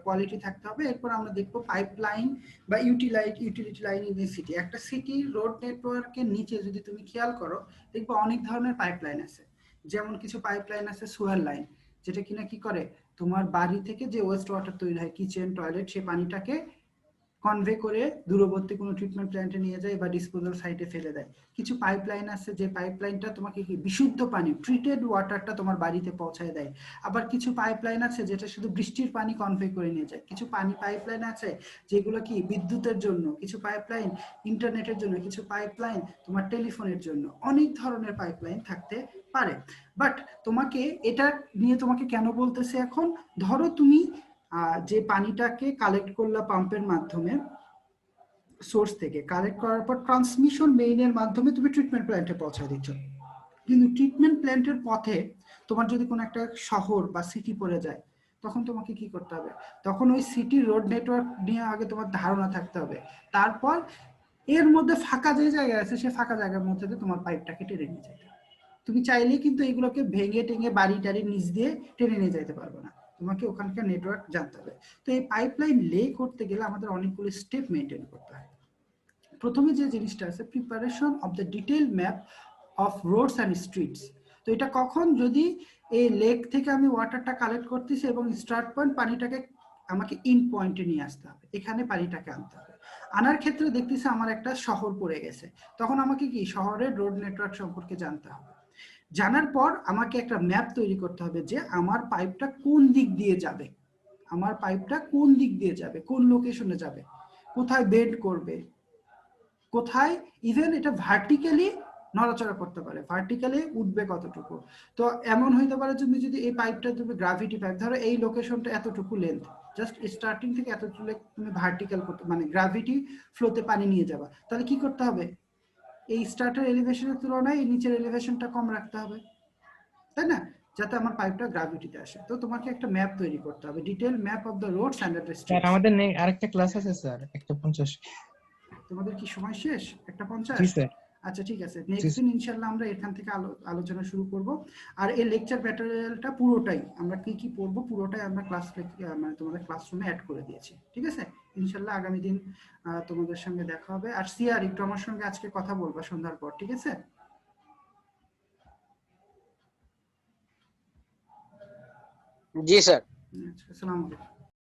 কোয়ালিটি থাকতে হবে। এরপর আমরা দেখবো পাইপ লাইন বা ইউটিলিটি লাইন ইন সিটি। একটা সিটি রোড নেটওয়ার্কের নিচে যদি তুমি খেয়াল করো, দেখবো অনেক ধরনের পাইপ লাইন আছে। যেমন কিছু পাইপ লাইন আছে সোয়ার লাইন, যেটা কিনা কি করে, তোমার বাড়ি থেকে যে ওয়েস্ট ওয়াটার তৈরি হয়, কিচেন টয়লেট, সেই পানিটাকে কনভে করে দূরবর্তী কোনো ট্রিটমেন্ট প্ল্যান্টে নিয়ে যায় বা ডিসপোজাল সাইটে ফেলে দেয়। কিছু পাইপলাইন আছে যে পাইপলাইনটা তোমাকে কি বিশুদ্ধ পানি, ট্রিটেড ওয়াটারটা তোমার বাড়িতে পৌঁছায় দেয়। আবার কিছু পাইপলাইন আছে যেটা শুধু বৃষ্টির পানি কনভে করে নিয়ে যায়। কিছু পাইপলাইন আছে যেগুলো কি বিদ্যুতের জন্য, কিছু পাইপলাইন ইন্টারনেটের জন্য, কিছু পাইপলাইন তোমার টেলিফোনের জন্য। অনেক ধরনের পাইপলাইন থাকতে পারে। বাট তোমাকে এটা নিয়ে তোমাকে কেন বলতেছে, এখন ধরো তুমি যে পানিটাকে কালেক্ট করলা পাম্পের মাধ্যমে, সোর্স থেকে কালেক্ট করার পর ট্রান্সমিশন মেইনের মাধ্যমে তুমি ট্রিটমেন্ট প্ল্যান্টে পৌঁছে দিচ্ছ। কিন্তু ট্রিটমেন্ট প্ল্যান্টের পথে তোমার যদি কোনো একটা শহর বা সিটি পড়ে যায়, তখন তোমাকে কি করতে হবে, তখন ওই সিটি রোড নেটওয়ার্ক নিয়ে আগে তোমার ধারণা থাকতে হবে। তারপর এর মধ্যে ফাঁকা যে জায়গা আছে, সে ফাঁকা জায়গার মধ্যে তোমার পাইপটাকে টেনে নিয়ে যেতে হবে। তুমি চাইলেই কিন্তু এগুলোকে ভেঙে টেঙে বাড়ি টাড়ির নিচ দিয়ে টেনে নিয়ে যেতে পারবে না, তোমাকে ওখানকার নেটওয়ার্ক জানতে হবে। তো এই পাইপলাইন লে করতে গেলে আমাদের অনেকগুলো স্টেপ মেনটেন করতে হয়। প্রথমে যে জিনিসটা আছে, preparation of the detail map of roads and streets. তো এটা কখন, যদি এই লেক থেকে আমি ওয়াটারটা কালেক্ট করতেছি এবং স্টার্ট পয়েন্ট পানিটাকে আমাকে ইন পয়েন্টে নিয়ে আসতে হবে, এখানে পানিটাকে আনতে হবে। আনার ক্ষেত্রে দেখতেছি আমার একটা শহর পড়ে গেছে, তখন আমাকে কি শহরের রোড নেটওয়ার্ক সম্পর্কে জানতে হবে। জানার পর আমাকে একটা ম্যাপ তৈরি করতে হবে যে আমার পাইপটা কোন দিক দিয়ে যাবে, আমার পাইপটা কোন দিক দিয়ে যাবে, কোন লোকেশনে যাবে, কোথায় বেন্ড করবে, কোথায় ইভেন এটা ভার্টিক্যালি নড়াচড়া করতে পারে, ভার্টিক্যালি উঠবে কতটুকু। তো এমন হইতে পারে তুমি যদি এই পাইপটা, তুমি গ্রাভিটি পাইপ ধরো, এই লোকেশনটা এতটুকু লেন্থ, জাস্ট স্টার্টিং থেকে এতটুকু তুমি ভার্টিক্যাল করতে, মানে গ্রাভিটি ফ্লোতে পানি নিয়ে যাবা, তাহলে কি করতে হবে, এই স্টার্টার এলিভেশনের তুলনায় এই নিচের এলিভেশনটা কম রাখতে হবে, তাই না, যাতে আমার পাইপটা গ্রাভিটিতে আসে। তো তোমাকে একটা ম্যাপ তৈরি করতে হবে, detail map of the roads and the sir streets. আমাদের আরেকটা ক্লাস আছে স্যার 1:50। তোমাদের কি সময় শেষ? 1:50? জি স্যার। আচ্ছা ঠিক আছে, নেক্সট দিন ইনশাল্লাহ আমরা এখান থেকে আলোচনা শুরু করব। আর এই লেকচার ম্যাটেরিয়ালটা পুরোটাই আমরা কি কি পড়বো পুরোটাই আমরা মানে তোমাদের ক্লাসরুমে অ্যাড করে দিয়েছি, ঠিক আছে? ইনশাল্লাহ আগামী দিন তোমাদের সঙ্গে দেখা হবে। আর সিয়ার একটু আমার সঙ্গে আজকে কথা বলবা সন্ধ্যার পর, ঠিক আছে? জি স্যার। আচ্ছা, আসসালামু আলাইকুম।